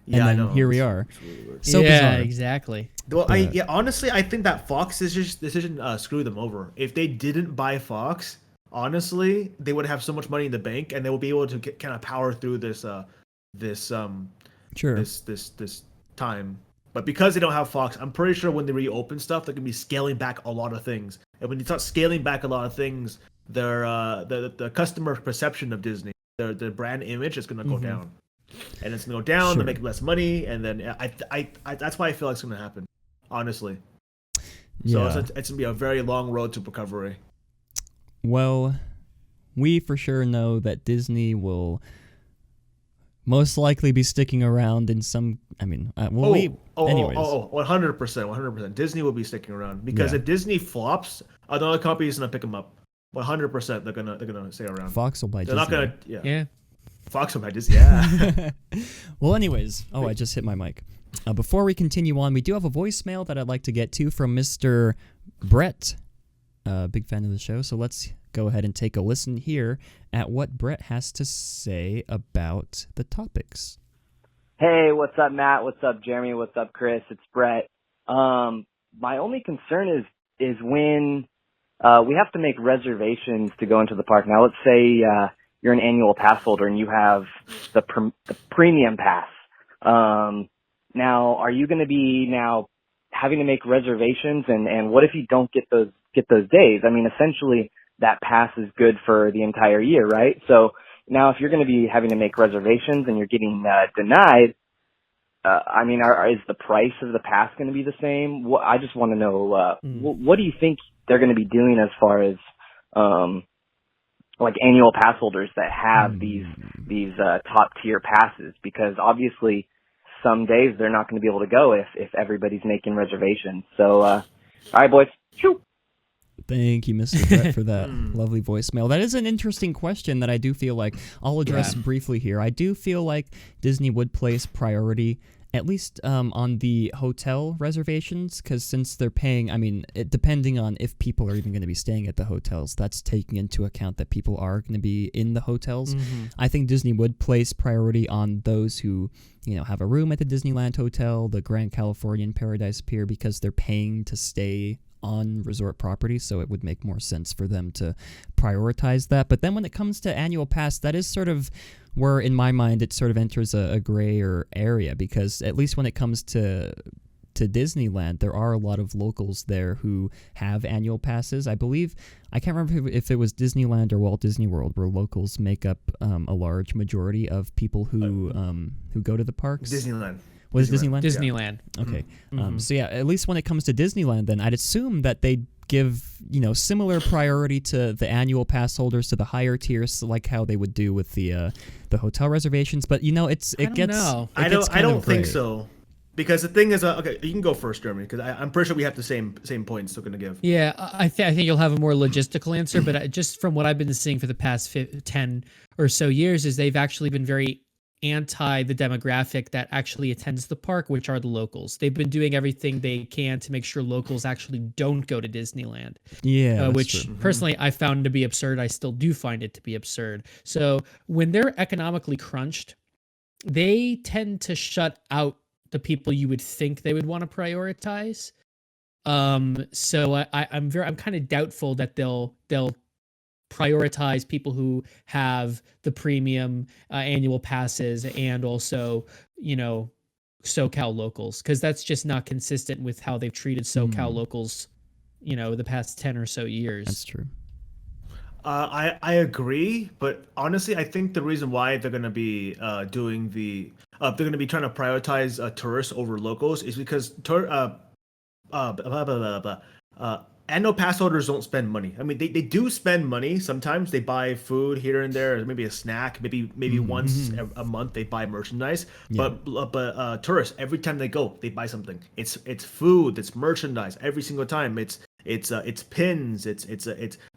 Speaker 6: And
Speaker 8: Yeah, I
Speaker 6: then
Speaker 8: know.
Speaker 6: here we are.
Speaker 8: Really
Speaker 6: So
Speaker 7: yeah,
Speaker 6: bizarre.
Speaker 7: exactly.
Speaker 8: Well, honestly, I think that Fox decision screwed them over. If they didn't buy Fox, honestly, they would have so much money in the bank, and they will be able to kind of power through this
Speaker 6: Sure.
Speaker 8: this time. But because they don't have Fox, I'm pretty sure when they reopen stuff, they're gonna be scaling back a lot of things. And when you start scaling back a lot of things, their the customer perception of Disney, their brand image is gonna go down, and it's gonna go down. They make less money, and then I that's why I feel like it's gonna happen, honestly. So it's gonna be a very long road to recovery.
Speaker 6: Well, we for sure know that Disney will most likely be sticking around in some. I mean, anyways.
Speaker 8: 100%. Disney will be sticking around because if Disney flops, another company is gonna pick them up. 100%, they're gonna stay around.
Speaker 6: Fox will buy
Speaker 8: They're
Speaker 6: Disney.
Speaker 8: not gonna.
Speaker 7: Yeah.
Speaker 8: Fox will buy Disney. Yeah.
Speaker 6: Well, anyways. Oh, I just hit my mic. Before we continue on, we do have a voicemail that I'd like to get to from Mr. Brett. Big fan of the show. So let's go ahead and take a listen here at what Brett has to say about the topics.
Speaker 10: Hey, what's up, Matt? What's up, Jeremy? What's up, Kris? It's Brett. My only concern is when we have to make reservations to go into the park. Now, let's say you're an annual pass holder and you have the premium pass. Now, are you going to be now having to make reservations? And what if you don't get those days? I mean, essentially, that pass is good for the entire year, right? So now, if you're going to be having to make reservations and you're getting denied, I mean, is the price of the pass going to be the same? I just want to know, what do you think they're going to be doing as far as like annual pass holders that have these top tier passes? Because obviously, some days they're not going to be able to go if everybody's making reservations. So, all right, boys. Shoo.
Speaker 6: Thank you, Mr. Brett, for that lovely voicemail. That is an interesting question that I do feel like I'll address briefly here. I do feel like Disney would place priority, at least on the hotel reservations, because since they're paying, I mean, depending on if people are even going to be staying at the hotels, that's taking into account that people are going to be in the hotels. I think Disney would place priority on those who, have a room at the Disneyland Hotel, the Grand Californian Paradise Pier, because they're paying to stay on resort property, so it would make more sense for them to prioritize that. But then when it comes to annual pass, that is sort of where, in my mind, it sort of enters a grayer area, because at least when it comes to Disneyland, there are a lot of locals there who have annual passes. I believe, I can't remember if it was Disneyland or Walt Disney World, where locals make up a large majority of people who go to the parks.
Speaker 8: Disneyland.
Speaker 6: Was it Disneyland?
Speaker 7: Disneyland.
Speaker 6: Okay. So yeah, at least when it comes to Disneyland, then I'd assume that they'd give, similar priority to the annual pass holders, to the higher tiers, like how they would do with the hotel reservations. But I
Speaker 8: don't think so. Because the thing is, okay, you can go first, Jeremy, because I'm pretty sure we have the same points they're going to give.
Speaker 7: Yeah, I think you'll have a more logistical answer, but just from what I've been seeing for the past 10 or so years, is they've actually been very anti the demographic that actually attends the park, which are the locals. They've been doing everything they can to make sure locals actually don't go to Disneyland.
Speaker 6: Yeah,
Speaker 7: which personally I found to be absurd. I still do find it to be absurd. So when they're economically crunched, they tend to shut out the people you would think they would want to prioritize. So I'm kind of doubtful that they'll prioritize people who have the premium annual passes and also, SoCal locals, because that's just not consistent with how they've treated SoCal locals, the past 10 or so years.
Speaker 6: That's true.
Speaker 8: I agree, but honestly, I think the reason why they're going to be they're going to be trying to prioritize tourists over locals is because annual pass holders don't spend money. I mean, they do spend money. Sometimes they buy food here and there, maybe a snack, maybe once a month they buy merchandise.
Speaker 6: Yeah.
Speaker 8: But tourists, every time they go, they buy something. It's food, it's merchandise every single time. It's pins, it's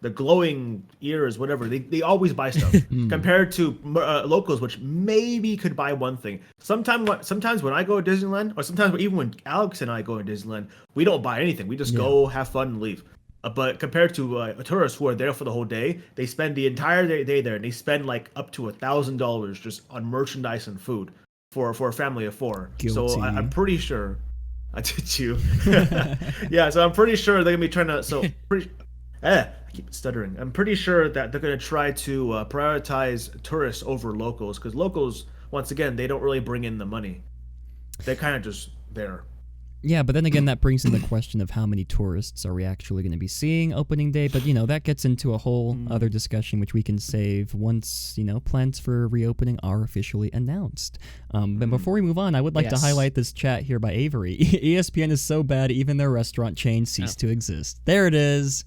Speaker 8: the glowing ears, whatever. They always buy stuff compared to locals, which maybe could buy one thing. Sometimes when I go to Disneyland, or sometimes even when Alex and I go to Disneyland, we don't buy anything. We just go have fun and leave. But compared to tourists who are there for the whole day, they spend the entire day there, and they spend like up to $1,000 just on merchandise and food for a family of 4.
Speaker 6: Guilty.
Speaker 8: So I'm pretty sure. I did you. Yeah, so I'm pretty sure they're gonna be trying to. I keep stuttering. I'm pretty sure that they're gonna try to prioritize tourists over locals, because locals, once again, they don't really bring in the money. They're kind of just there.
Speaker 6: Yeah, but then again, that brings in the question of how many tourists are we actually going to be seeing opening day. But, that gets into a whole other discussion, which we can save once, plans for reopening are officially announced. But before we move on, I would like to highlight this chat here by Avery. ESPN is so bad, even their restaurant chain ceased to exist. There it is.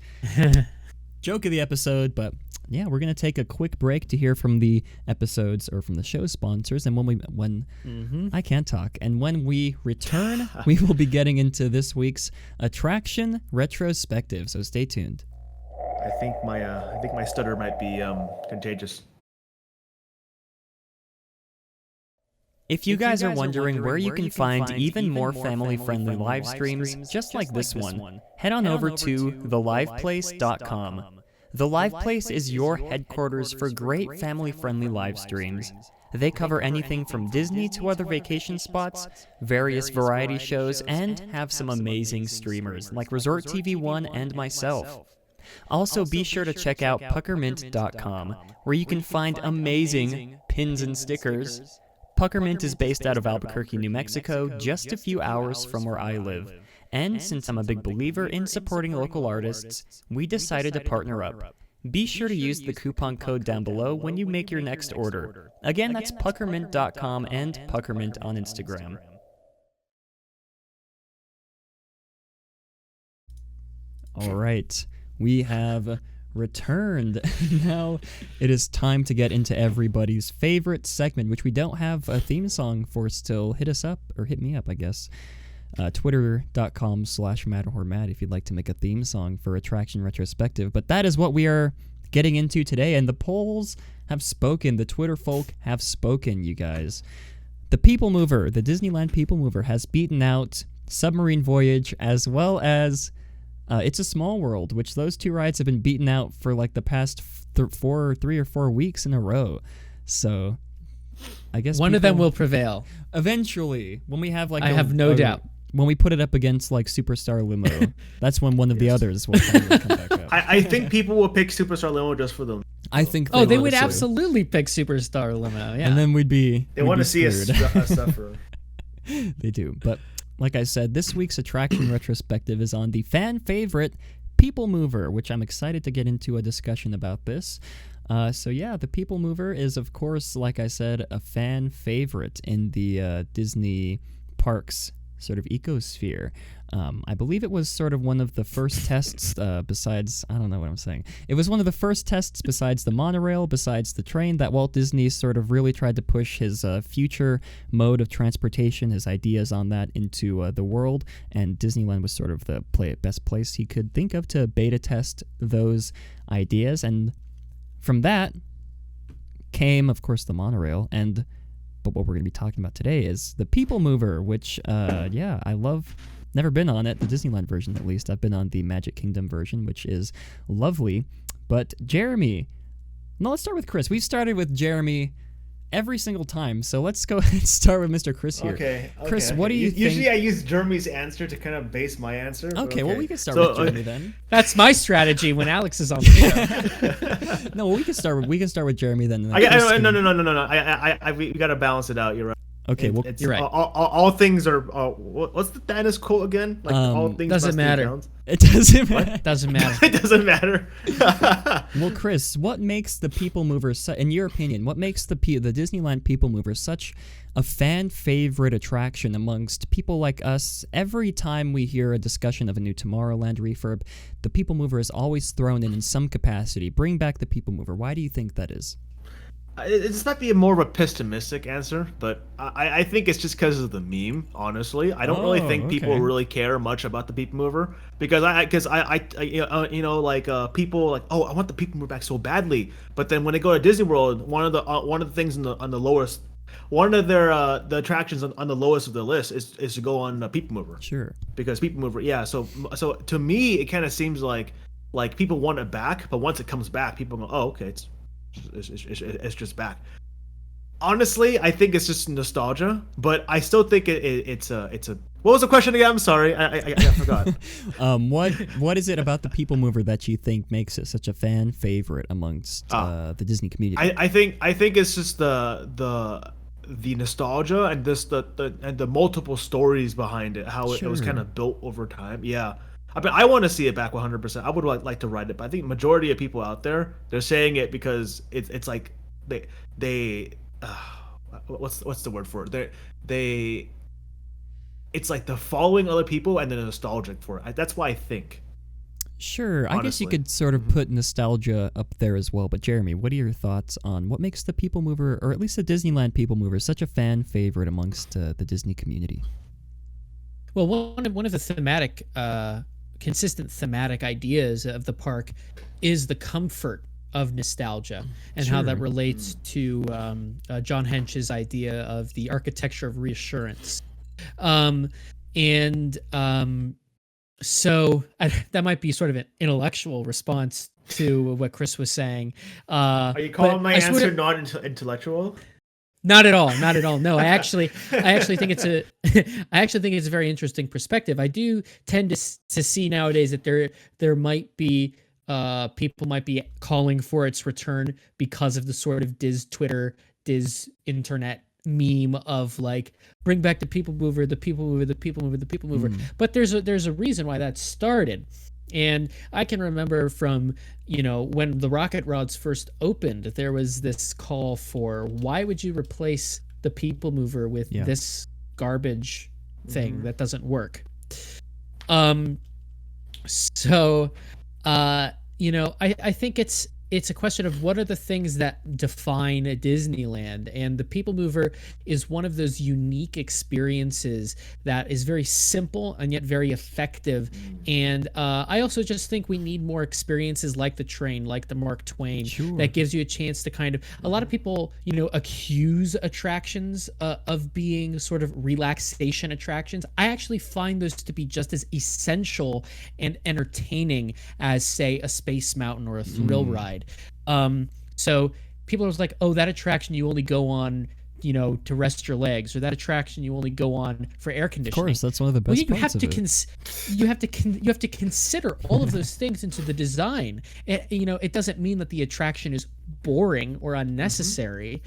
Speaker 6: Joke of the episode, but... yeah, we're going to take a quick break to hear from the episodes or from the show sponsors. And when I can't talk. And when we return, we will be getting into this week's attraction retrospective. So stay tuned.
Speaker 8: I think my stutter might be contagious.
Speaker 6: If you guys are wondering where you can find even more family-friendly live streams just like this one, head on over to theliveplace.com. The Live Place is your headquarters for great family-friendly live streams. They cover anything from Disney to other vacation spots, various variety shows, and have some amazing streamers like Resort TV 1 and myself. Also, be sure to check out puckermint.com, where you can find amazing pins and stickers. Puckermint is based out of Albuquerque, New Mexico, just a few hours from where I live. And since I'm a big believer in supporting local artists, we decided to partner up. Be sure to use the coupon code down below when you make your next order. Again, that's puckermint.com and puckermint on Instagram. All right, we have returned. Now it is time to get into everybody's favorite segment, which we don't have a theme song for still. Hit us up, or hit me up, I guess. Twitter.com/MatterhornMat if you'd like to make a theme song for Attraction Retrospective. But that is what we are getting into today, and the polls have spoken. The Twitter folk have spoken, you guys. The People Mover, the Disneyland People Mover, has beaten out Submarine Voyage as well as It's a Small World, which those two rides have been beaten out for like the past 3 or 4 weeks in a row. So I guess
Speaker 7: one of them will prevail
Speaker 6: eventually when we have like
Speaker 7: I have no doubt.
Speaker 6: When we put it up against like Superstar Limo, that's when one of the others will finally come back up.
Speaker 8: I think people will pick Superstar Limo just for them.
Speaker 6: I think
Speaker 7: they would absolutely pick Superstar Limo, yeah.
Speaker 6: And then they
Speaker 8: want to see us suffer.
Speaker 6: They do. But like I said, this week's attraction retrospective is on the fan favorite People Mover, which I'm excited to get into a discussion about this. So yeah, the People Mover is, of course, like I said, a fan favorite in the Disney parks sort of ecosphere. I believe it was sort of one of the first tests besides, I don't know what I'm saying. It was one of the first tests besides the monorail, besides the train, that Walt Disney sort of really tried to push his future mode of transportation, his ideas on that into the world, and Disneyland was sort of the best place he could think of to beta test those ideas, and from that came, of course, the monorail, but what we're going to be talking about today is the People Mover, which, I love. Never been on it, the Disneyland version at least. I've been on the Magic Kingdom version, which is lovely. But Jeremy, no, let's start with Kris. We've started with Jeremy every single time, so let's go and start with Mr. Kris here.
Speaker 8: Okay.
Speaker 6: Kris, what do you think?
Speaker 8: Usually I use Jeremy's answer to kind of base my answer.
Speaker 6: Okay, well, we can start with Jeremy then.
Speaker 7: That's my strategy when Alex is on the show.
Speaker 6: No, we can start with Jeremy then.
Speaker 8: No. We got to balance it out. You're right.
Speaker 6: Okay, well,
Speaker 8: it's,
Speaker 7: you're right.
Speaker 8: All things are. What's the Thanos quote again? Like all things
Speaker 7: doesn't
Speaker 8: must be
Speaker 7: matter.
Speaker 8: accounts.
Speaker 6: it doesn't matter.
Speaker 7: Doesn't matter.
Speaker 8: It doesn't matter.
Speaker 6: Well, Kris, what makes the People Mover, in your opinion, what makes the Disneyland People Mover such a fan favorite attraction amongst people like us? Every time we hear a discussion of a new Tomorrowland refurb, the People Mover is always thrown in some capacity. Bring back the People Mover. Why do you think that is?
Speaker 8: It's not be more of a pessimistic answer, but I think it's just because of the meme. Honestly, I don't really think people really care much about the People Mover because people like, oh, I want the People Mover back so badly, but then when they go to Disney World, one of the things on the lowest, one of their the attractions on the lowest of the list is to go on the People Mover.
Speaker 6: Sure. Because
Speaker 8: People Mover, yeah. So to me, it kind of seems like people want it back, but once it comes back, people go, oh, okay, it's just back. Honestly, I think it's just nostalgia, but I still think it's a. What was the question again? I'm sorry, I forgot.
Speaker 6: What is it about the People Mover that you think makes it such a fan favorite amongst the Disney community?
Speaker 8: I think it's just the nostalgia and the multiple stories behind it, how it was kind of built over time. Yeah. I mean, I want to see it back 100%. I would like to ride it, but I think majority of people out there, they're saying it because it's like they what's the word for it? It's like they're following other people and they're nostalgic for it. That's why I think.
Speaker 6: Sure,
Speaker 8: honestly.
Speaker 6: I guess you could sort of put nostalgia up there as well. But Jeremy, what are your thoughts on what makes the People Mover, or at least the Disneyland People Mover, such a fan favorite amongst the Disney community?
Speaker 7: Well, one of the consistent thematic ideas of the park is the comfort of nostalgia and how that relates to John Hench's idea of the architecture of reassurance. So that might be sort of an intellectual response to what Kris was saying.
Speaker 8: Are you calling my answer not intellectual?
Speaker 7: Not at all. Not at all. No, I actually think it's a very interesting perspective. I do tend to see nowadays that there might be people might be calling for its return because of the sort of Diz Twitter, Diz internet meme of like, bring back the People Mover, the People Mover, the People Mover, the People Mover. But there's a reason why that started. And I can remember from, when the Rocket Rods first opened, there was this call for, why would you replace the People Mover with this garbage thing that doesn't work? I think it's a question of what are the things that define a Disneyland, and the People Mover is one of those unique experiences that is very simple and yet very effective. And I also just think we need more experiences like the train, like the Mark Twain, that gives you a chance to kind of, a lot of people, accuse attractions of being sort of relaxation attractions. I actually find those to be just as essential and entertaining as, say, a Space Mountain or a thrill ride. So people are like, oh, that attraction you only go on, to rest your legs, or that attraction you only go on for air conditioning. Of
Speaker 6: course, that's one of the best parts of it.
Speaker 7: You have to consider all of those things into the design. It doesn't mean that the attraction is boring or unnecessary.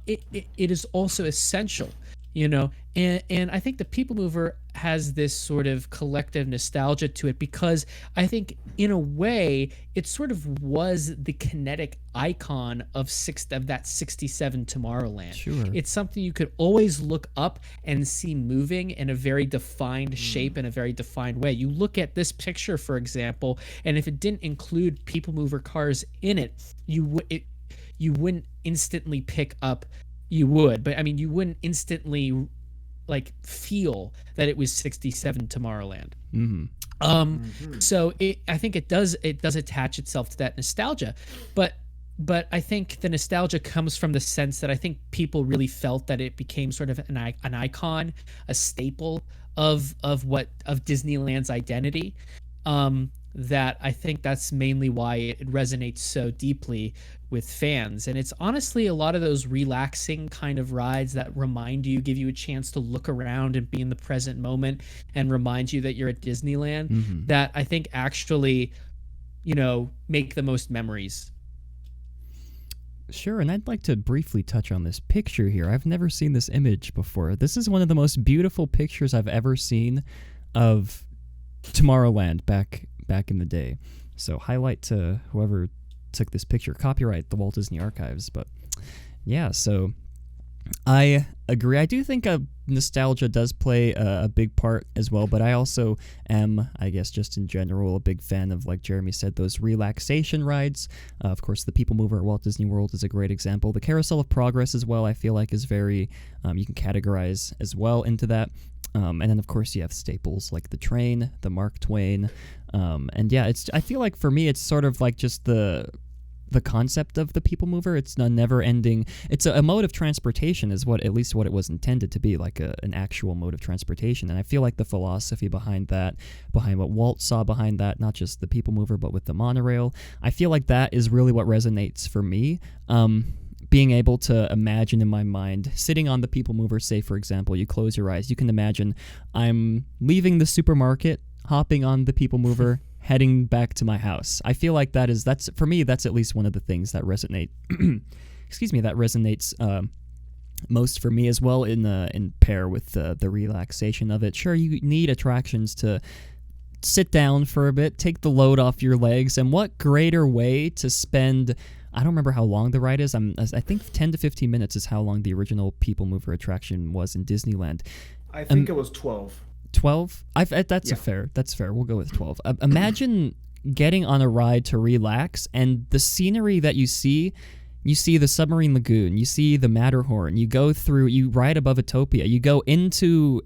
Speaker 7: It is also essential. And I think the People Mover has this sort of collective nostalgia to it because I think in a way it sort of was the kinetic icon of that 67 Tomorrowland.
Speaker 6: Sure.
Speaker 7: It's something you could always look up and see moving in a very defined shape, in a very defined way. You look at this picture, for example, and if it didn't include People Mover cars in it, you wouldn't instantly pick up. You would, but I mean, you wouldn't instantly feel that it was 67 Tomorrowland. So I think it does attach itself to that nostalgia, but I think the nostalgia comes from the sense that I think people really felt that it became sort of an icon, a staple of Disneyland's identity. That I think that's mainly why it resonates so deeply with fans. And it's honestly a lot of those relaxing kind of rides that give you a chance to look around and be in the present moment and remind you that you're at Disneyland, that I think actually, make the most memories.
Speaker 6: Sure, and I'd like to briefly touch on this picture here. I've never seen this image before. This is one of the most beautiful pictures I've ever seen of Tomorrowland back in the day. So highlight to whoever took this picture. Copyright the Walt Disney Archives. But yeah, so I agree. I do think nostalgia does play a big part as well, but I also am, I guess, just in general, a big fan of, like Jeremy said, those relaxation rides. Of course, the People Mover at Walt Disney World is a great example. The Carousel of Progress as well, I feel like, is very, you can categorize as well into that. And then, of course, you have staples like the train, the Mark Twain. And yeah, I feel like for me, it's sort of like just the concept of the People Mover. It's a never-ending. It's a mode of transportation, is at least what it was intended to be, like an actual mode of transportation. And I feel like the philosophy behind that, behind what Walt saw behind that, not just the People Mover, but with the monorail, I feel like that is really what resonates for me. Being able to imagine in my mind, sitting on the People Mover, say, for example, you close your eyes, you can imagine I'm leaving the supermarket, hopping on the People Mover, heading back to my house. I feel like that's for me, that's at least one of the things that resonate that resonates most for me as well, in pair with the relaxation of it. Sure, you need attractions to sit down for a bit, take the load off your legs, and what greater way to spend, I don't remember how long the ride is. I think 10 to 15 minutes is how long the original People Mover attraction was in Disneyland.
Speaker 8: I think it was 12.
Speaker 6: 12? That's fair. We'll go with 12. Imagine getting on a ride to relax, and the scenery that you see the submarine lagoon, you see the Matterhorn, you ride above Utopia, you go into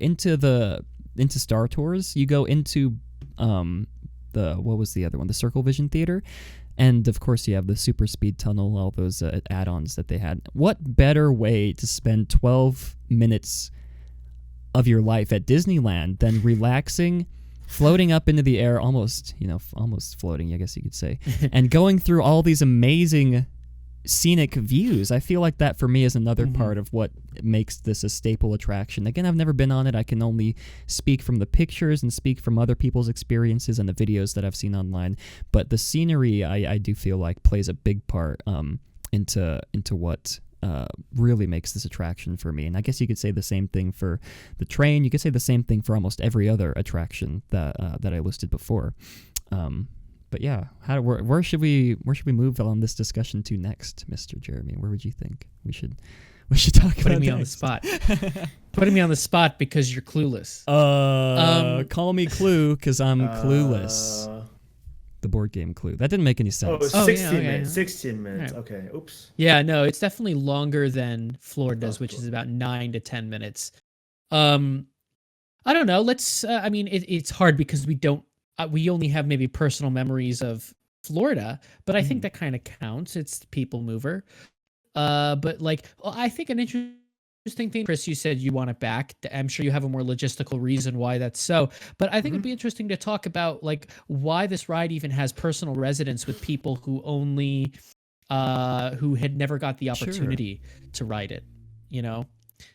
Speaker 6: Star Tours, you go into what was the other one, the Circle Vision Theater, and of course you have the super speed tunnel, all those add-ons that they had. What better way to spend 12 minutes of your life at Disneyland than relaxing, floating up into the air, almost floating, I guess you could say, and going through all these amazing scenic views. I feel like that for me is another part of what makes this a staple attraction. Again, I've never been on it. I can only speak from the pictures and speak from other people's experiences and the videos that I've seen online. But the scenery, I do feel like, plays a big part into what really makes this attraction for me. And I guess you could say the same thing for the train. You could say the same thing for almost every other attraction that I listed before. But yeah, where should we move on this discussion to next, Mr. Jeremy? Where would you think we should talk about?
Speaker 7: Putting me on the spot. Putting me on the spot because you're clueless.
Speaker 6: Call me Clue because I'm clueless. The board game Clue. That didn't make any sense.
Speaker 8: 16 minutes. 16 minutes. Right. Okay. Oops.
Speaker 7: Yeah, no, it's definitely longer than Florida's, which is about 9 to 10 minutes. I don't know. Let's. It's hard because we only have maybe personal memories of Florida, but I think that kind of counts. It's the People Mover. But I think an interesting thing, Kris, you said you want it back. I'm sure you have a more logistical reason why that's so, but I think it'd be interesting to talk about why this ride even has personal resonance with people who only who had never got the opportunity to ride it,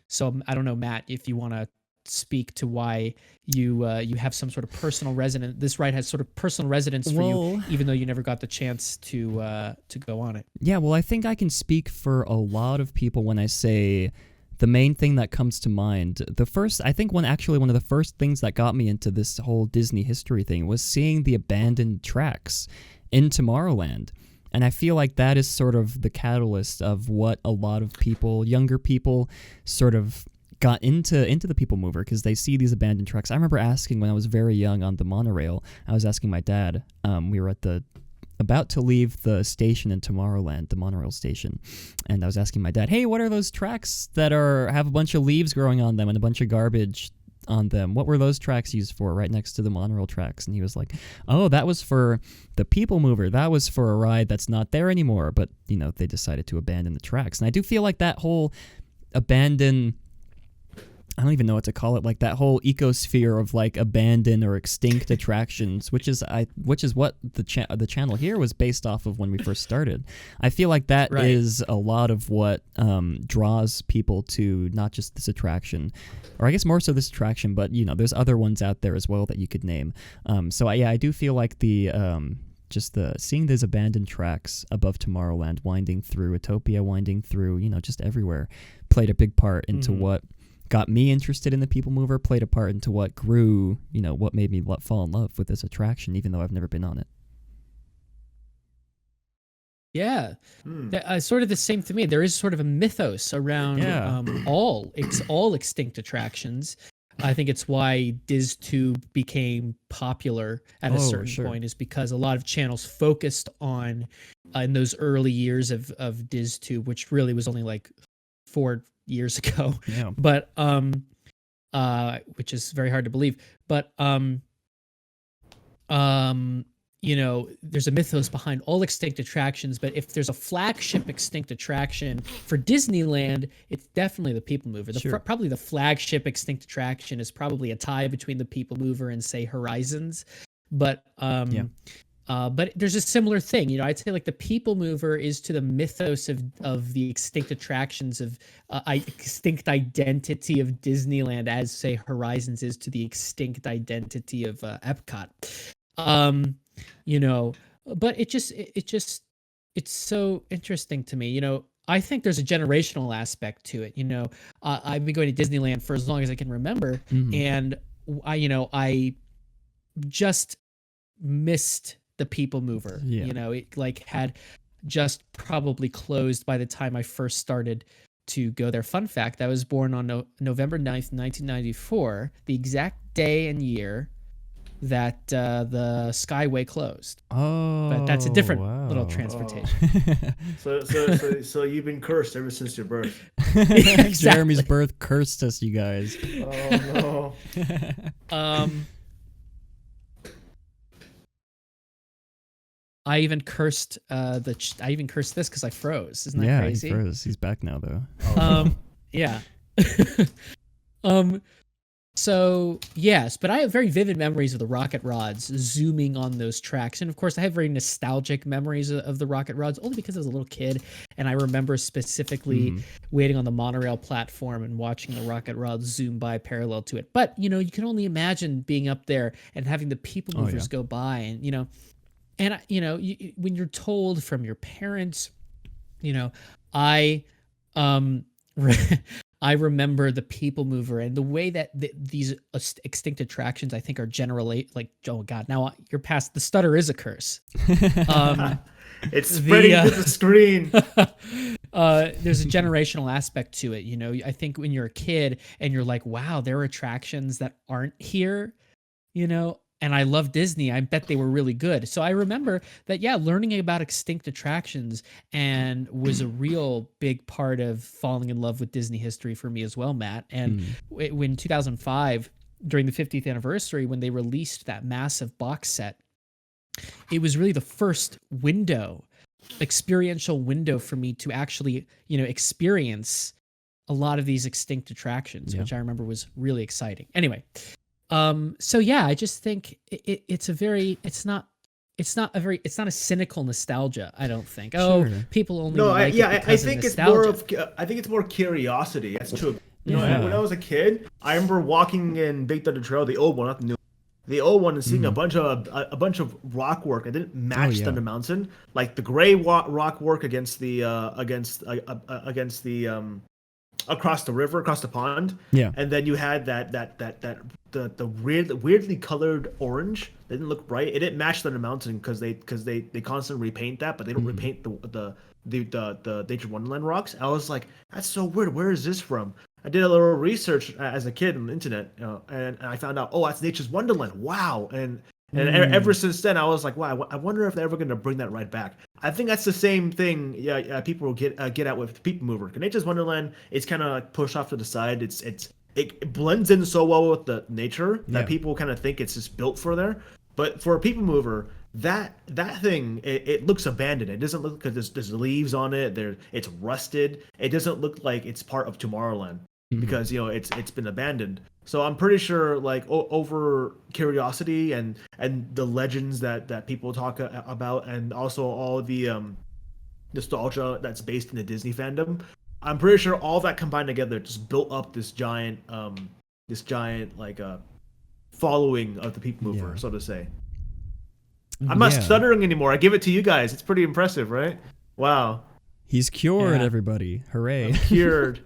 Speaker 7: So I don't know, Matt, if you want to speak to why you have some sort of personal resonance. This ride has sort of personal resonance for you, even though you never got the chance to go on it.
Speaker 6: Yeah, well, I think I can speak for a lot of people when I say the main thing that comes to mind. One of the first things that got me into this whole Disney history thing was seeing the abandoned tracks in Tomorrowland. And I feel like that is sort of the catalyst of what a lot of people, younger people, sort of got into the People Mover, because they see these abandoned tracks. I remember asking when I was very young on the monorail, I was asking my dad, we were about to leave the station in Tomorrowland, the monorail station, and I was asking my dad, hey, what are those tracks that have a bunch of leaves growing on them and a bunch of garbage on them? What were those tracks used for right next to the monorail tracks? And he was like, oh, that was for the People Mover. That was for a ride that's not there anymore. But, they decided to abandon the tracks. And I do feel like that whole I don't even know what to call it, that whole ecosphere of abandoned or extinct attractions, which is what the channel here was based off of when we first started. I feel like that is a lot of what draws people to not just this attraction, or I guess more so this attraction, but there's other ones out there as well that you could name. So I do feel like the just seeing those abandoned tracks above Tomorrowland, winding through Utopia, winding through, just everywhere, played a big part into what got me interested in the People Mover, played a part into what grew, what made me fall in love with this attraction, even though I've never been on it.
Speaker 7: Yeah, sort of the same to me. There is sort of a mythos around all extinct attractions. I think it's why DizTube became popular at a certain point, is because a lot of channels focused on in those early years of DizTube, which really was only like 4 years ago.
Speaker 6: Yeah.
Speaker 7: But which is very hard to believe. But there's a mythos behind all extinct attractions, but if there's a flagship extinct attraction for Disneyland, it's definitely the People Mover. Probably the flagship extinct attraction is probably a tie between the People Mover and, say, Horizons. But but there's a similar thing. I'd say like the People Mover is to the mythos of the extinct attractions of extinct identity of Disneyland, as, say, Horizons is to the extinct identity of Epcot. But it's so interesting to me. I think there's a generational aspect to it. I've been going to Disneyland for as long as I can remember, and I just missed the People Mover. It like had just probably closed by the time I first started to go there. Fun fact, I was born on November 9th, 1994, the exact day and year that the Skyway closed. But that's a different little transportation.
Speaker 8: So you've been cursed ever since your birth.
Speaker 7: Exactly.
Speaker 6: Jeremy's birth cursed us, you guys.
Speaker 8: Oh no.
Speaker 7: I even cursed this because I froze. Isn't that crazy?
Speaker 6: Yeah, he froze. He's back now though.
Speaker 7: Yeah. So yes, but I have very vivid memories of the rocket rods zooming on those tracks, and of course I have very nostalgic memories of the rocket rods, only because I was a little kid, and I remember specifically waiting on the monorail platform and watching the rocket rods zoom by parallel to it. But you can only imagine being up there and having the People Movers go by, and when you're told from your parents, I remember the People Mover and the way that these extinct attractions, I think, are generally like, oh God, now you're past, the stutter is a curse.
Speaker 8: It's spreading to the screen.
Speaker 7: There's a generational aspect to it. I think when you're a kid and you're like, wow, there are attractions that aren't here, and I love Disney. I bet they were really good. So I remember that, learning about extinct attractions and was a real big part of falling in love with Disney history for me as well, Matt. And when 2005, during the 50th anniversary, when they released that massive box set, it was really the first experiential window for me to actually, experience a lot of these extinct attractions, which I remember was really exciting. Anyway. I just think it's not a cynical nostalgia. I don't think. People only. No, like
Speaker 8: I think it's more of. I think it's more curiosity. That's true. When I was a kid, I remember walking in Big Thunder Trail, the old one, not the new. The old one, and seeing a bunch of rock work. It didn't match Thunder Mountain, like the gray rock work against the across the river, across the pond.
Speaker 6: Yeah.
Speaker 8: And then you had the weirdly colored orange. They didn't look right. It didn't match Thunder Mountain because they constantly repaint that, but they don't repaint the Nature Wonderland rocks. I was like, that's so weird. Where is this from? I did a little research as a kid on the internet, and I found out, that's Nature's Wonderland. Wow. And ever since then, I was like, wow, I wonder if they're ever going to bring that right back. I think that's the same thing. People will get at with People Mover. Nature's Wonderland is kind of like pushed off to the side. It blends in so well with the nature that people kind of think it's just built for there. But for a People Mover, that thing, it looks abandoned. It doesn't look, because there's leaves on it. It's rusted. It doesn't look like it's part of Tomorrowland because it's been abandoned. So I'm pretty sure, like, over curiosity and the legends that people talk about, and also all the nostalgia that's based in the Disney fandom, I'm pretty sure all that combined together just built up this giant like following of the People Mover, so to say. I'm not stuttering anymore. I give it to you guys. It's pretty impressive, right? Wow.
Speaker 6: He's cured, everybody. Hooray.
Speaker 8: I'm cured.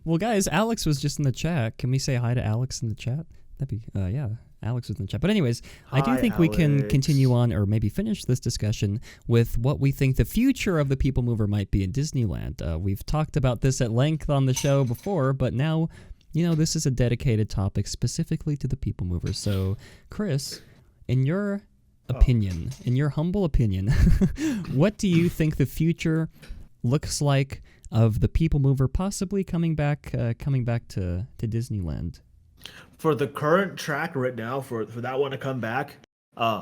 Speaker 6: Well, guys, Alex was just in the chat. Can we say hi to Alex in the chat? That'd be, Alex was in the chat. But anyways, I do think we can continue on, or maybe finish this discussion with what we think the future of the People Mover might be in Disneyland. We've talked about this at length on the show before, but now, this is a dedicated topic specifically to the People Mover. So, Kris, in your opinion, in your humble opinion, what do you think the future looks like of the People Mover possibly coming back to Disneyland?
Speaker 8: For the current track right now, for that one to come back,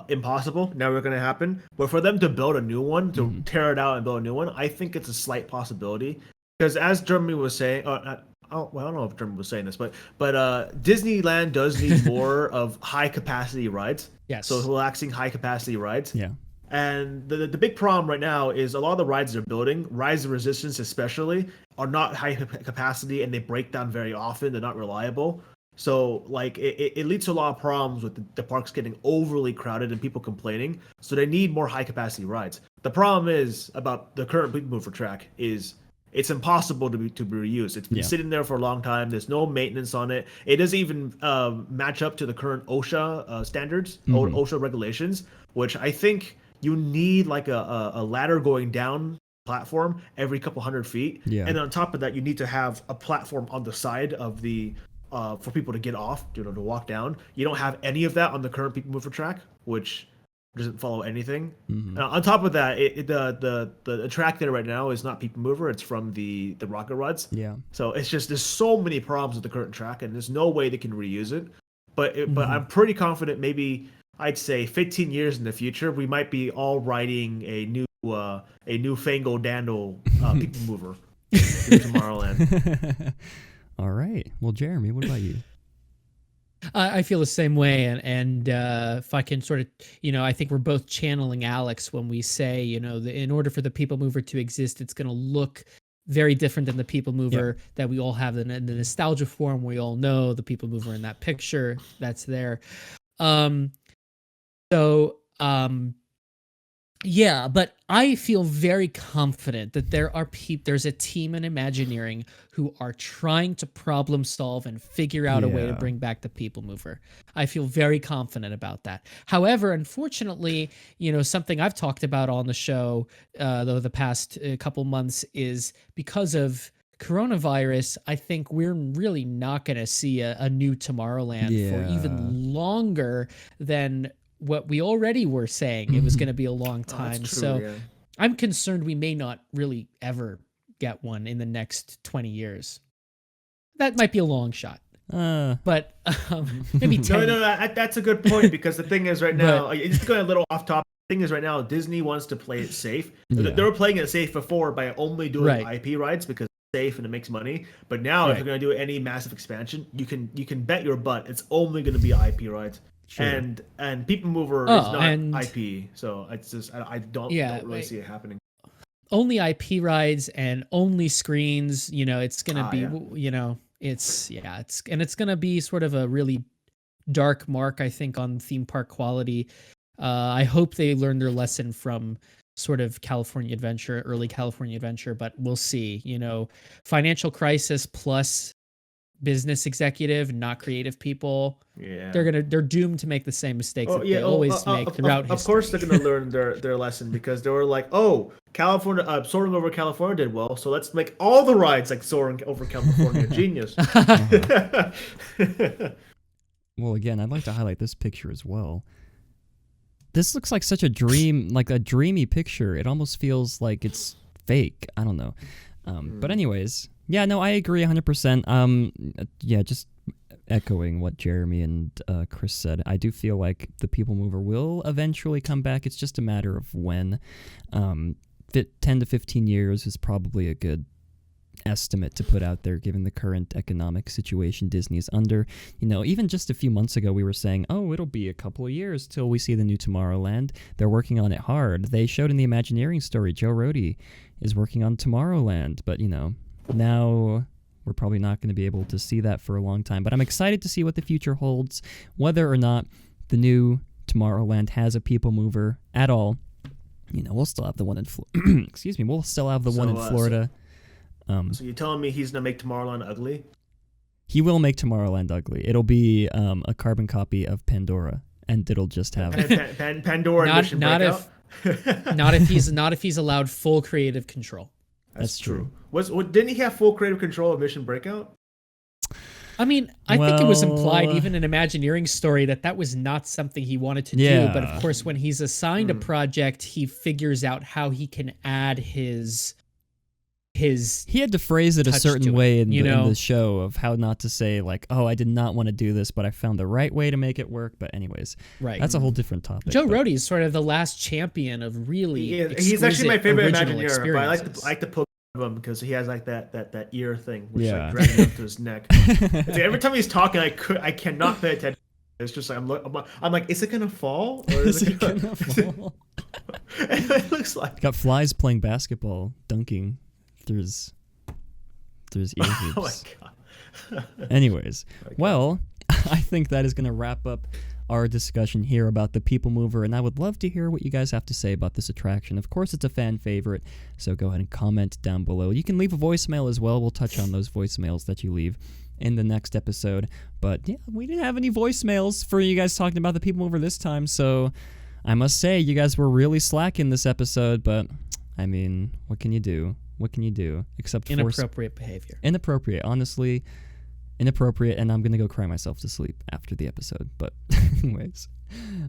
Speaker 8: impossible, never going to happen. But for them to build a new one, to tear it out and build a new one, I think it's a slight possibility. Because as Jeremy was saying, I don't know if Jeremy was saying this, but Disneyland does need more of high capacity rides.
Speaker 7: Yes.
Speaker 8: So relaxing high capacity rides.
Speaker 6: Yeah.
Speaker 8: And the big problem right now is a lot of the rides they're building, Rise of Resistance especially, are not high capacity and they break down very often. They're not reliable. So like it leads to a lot of problems with the parks getting overly crowded and people complaining. So they need more high capacity rides. The problem is about the current People Mover track is it's impossible to be reused. It's been sitting there for a long time. There's no maintenance on it. It doesn't even match up to the current OSHA standards, OSHA regulations, which I think you need like a ladder going down platform every couple 100 feet. Yeah. And on top of that, you need to have a platform on the side of the for people to get off, to walk down. You don't have any of that on the current People Mover track, which doesn't follow anything. On top of that, the track there right now is not People Mover. It's from the Rocket Rods.
Speaker 6: Yeah.
Speaker 8: So it's just there's so many problems with the current track, and there's no way they can reuse it. But I'm pretty confident. Maybe I'd say 15 years in the future, we might be all riding a new fangled dandle People Mover through Tomorrowland.
Speaker 6: All right. Well, Jeremy, what about you?
Speaker 7: I feel the same way, and if I can sort of, I think we're both channeling Alex when we say, in order for the People Mover to exist, it's going to look very different than the People Mover that we all have in the nostalgia form. We all know the People Mover in that picture that's there. Yeah, but I feel very confident that there's a team in Imagineering who are trying to problem solve and figure out a way to bring back the People Mover. I feel very confident about that. However, unfortunately, something I've talked about on the show though the past couple months is because of coronavirus, I think we're really not going to see a new Tomorrowland for even longer than what we already were saying. It was going to be a long time.
Speaker 8: True,
Speaker 7: so I'm concerned we may not really ever get one in the next 20 years. That might be a long shot. But maybe 10.
Speaker 8: No, that's a good point, because the thing is right now, it's going a little off topic. The thing is right now, Disney wants to play it safe. They were playing it safe before by only doing IP rides because it's safe and it makes money. But now if you're going to do any massive expansion, you can bet your butt it's only going to be IP rides. Sure. And People Mover is not IP, so it's just I don't really see it happening.
Speaker 7: Only IP rides and only screens. It's gonna be it's gonna be sort of a really dark mark, I think, on theme park quality. I hope they learned their lesson from sort of California Adventure, early California Adventure, but we'll see. Financial crisis plus business executive, not creative people. Yeah, they're doomed to make the same mistakes that they always make throughout history.
Speaker 8: Of course, they're going to learn their lesson, because they were like, California, Soaring Over California did well, so let's make all the rides like Soaring Over California. Genius.
Speaker 6: Well, again, I'd like to highlight this picture as well. This looks like such a dream, like a dreamy picture. It almost feels like it's fake. I don't know. But anyways, yeah, no, I agree 100%. Just echoing what Jeremy and Kris said, I do feel like the People Mover will eventually come back. It's just a matter of when. 10 to 15 years is probably a good estimate to put out there, given the current economic situation Disney is under. Even just a few months ago, we were saying, it'll be a couple of years till we see the new Tomorrowland. They're working on it hard. They showed in the Imagineering story, Joe Rohde is working on Tomorrowland, but now we're probably not going to be able to see that for a long time. But I'm excited to see what the future holds, whether or not the new Tomorrowland has a people mover at all, we'll still have the one in excuse me, we'll still have the one in Florida.
Speaker 8: So you're telling me he's gonna make Tomorrowland ugly?
Speaker 6: He will make Tomorrowland ugly. It'll be a carbon copy of Pandora, and it'll just have
Speaker 8: Pandora and Mission Breakout?
Speaker 7: not if he's allowed full creative control.
Speaker 6: That's true.
Speaker 8: Didn't he have full creative control of Mission Breakout?
Speaker 7: I mean, I think it was implied, even in Imagineering's story, that was not something he wanted to do. But of course, when he's assigned a project, he figures out how he can add his. He
Speaker 6: had to phrase it a certain way in the show of how not to say like, "Oh, I did not want to do this, but I found the right way to make it work." But anyways,
Speaker 7: right,
Speaker 6: that's a whole different topic.
Speaker 7: Joe Rohde is sort of the last champion of really.
Speaker 8: He's actually my favorite Imagineer, but I like to poke him because he has like that ear thing, which like dragging up to his neck. Like, every time he's talking, I cannot pay attention. It's just like I'm like, is it gonna fall? Or is it gonna fall? It looks like
Speaker 6: got flies playing basketball, dunking. There's ear hoops.
Speaker 8: Oh my god.
Speaker 6: Anyways, well, I think that is going to wrap up our discussion here about the People Mover, and I would love to hear what you guys have to say about this attraction. Of course, it's a fan favorite, so go ahead and comment down below. You can leave a voicemail as well. We'll touch on those voicemails that you leave in the next episode. But yeah, we didn't have any voicemails for you guys talking about the People Mover this time, so I must say you guys were really slacking this episode, but I mean, what can you do? What can you do except
Speaker 7: inappropriate behavior?
Speaker 6: Inappropriate, honestly, inappropriate, and I'm gonna go cry myself to sleep after the episode. But anyways,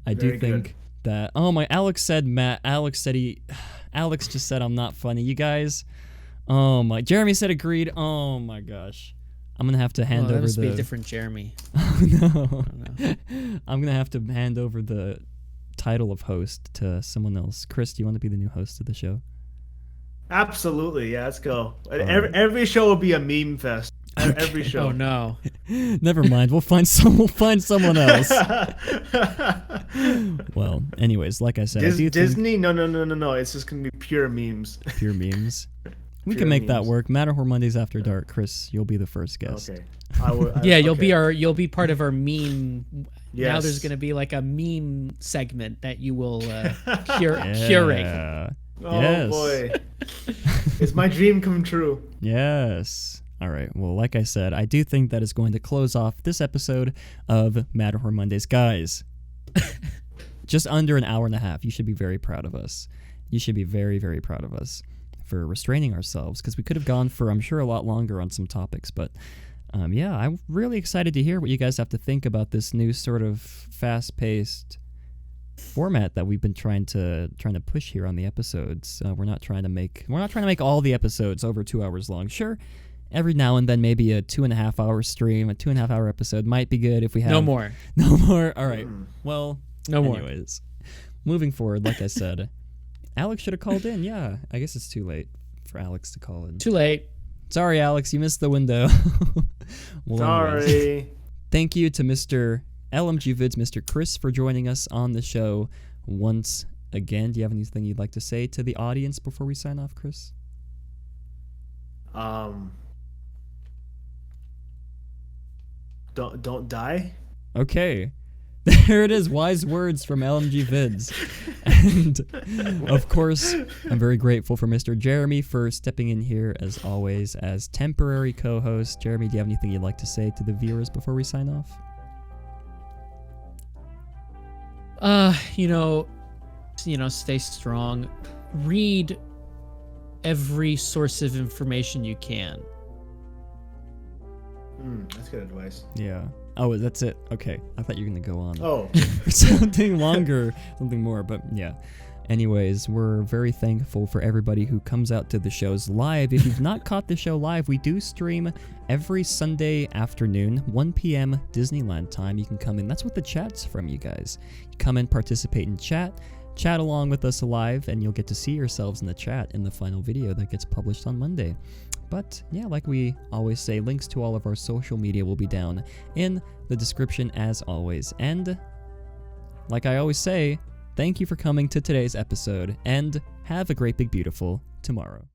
Speaker 6: I do think that. Oh my! Alex said Alex just said I'm not funny. You guys. Oh my! Jeremy said agreed. Oh my gosh! I'm gonna have to hand over
Speaker 7: must be a different Jeremy.
Speaker 6: Oh no! I'm gonna have to hand over the title of host to someone else. Kris, do you want to be the new host of the show?
Speaker 8: Absolutely, yeah. Let's go. Every show will be a meme fest.
Speaker 6: Okay.
Speaker 8: Every show.
Speaker 7: Oh no.
Speaker 6: Never mind. We'll find someone else. Well, anyways, like I said,
Speaker 8: Disney. No. It's just gonna be pure memes.
Speaker 6: Pure memes. We can make that work. Matterhorn Mondays after dark. Kris, you'll be the first guest.
Speaker 8: Okay.
Speaker 7: You'll be part of our meme. Yes. Now there's gonna be like a meme segment that you will curate.
Speaker 8: Oh
Speaker 6: yes.
Speaker 8: Boy. It's my dream come true.
Speaker 6: Yes. All right. Well, like I said, I do think that is going to close off this episode of Matterhorn Mondays. Guys, just under an hour and a half. You should be very proud of us. You should be very, very proud of us for restraining ourselves, because we could have gone for, I'm sure, a lot longer on some topics. But yeah, I'm really excited to hear what you guys have to think about this new sort of fast-paced format that we've been trying to push here on the episodes. We're not trying to make all the episodes over 2 hours long. Sure, every now and then maybe a 2.5 hour stream, a 2.5 hour episode might be good if we have
Speaker 7: no more.
Speaker 6: All right. Well, anyways, moving forward, like I said, Alex should have called in. Yeah, I guess it's too late for Alex to call in.
Speaker 7: Too late.
Speaker 6: Sorry, Alex, you missed the window. Well,
Speaker 8: sorry.
Speaker 6: Anyways, thank you to Mr. LMGVids, Mr. Kris, for joining us on the show once again. Do you have anything you'd like to say to the audience before we sign off, Kris?
Speaker 8: Don't die.
Speaker 6: Okay. There it is, wise words from LMGVids. And of course, I'm very grateful for Mr. Jeremy for stepping in here as always as temporary co-host. Jeremy, do you have anything you'd like to say to the viewers before we sign off?
Speaker 7: Stay strong. Read every source of information you can.
Speaker 8: That's good advice.
Speaker 6: Yeah. Oh, that's it. Okay. I thought you were going to go on.
Speaker 8: Oh.
Speaker 6: Something longer, something more, but yeah. Anyways, we're very thankful for everybody who comes out to the shows live. If you've not caught the show live, we do stream every Sunday afternoon, 1 p.m. Disneyland time. You can come in. That's what the chat's from, you guys. You come in, participate in chat along with us live, and you'll get to see yourselves in the chat in the final video that gets published on Monday. But yeah, like we always say, links to all of our social media will be down in the description as always. And like I always say, thank you for coming to today's episode, and have a great big beautiful tomorrow.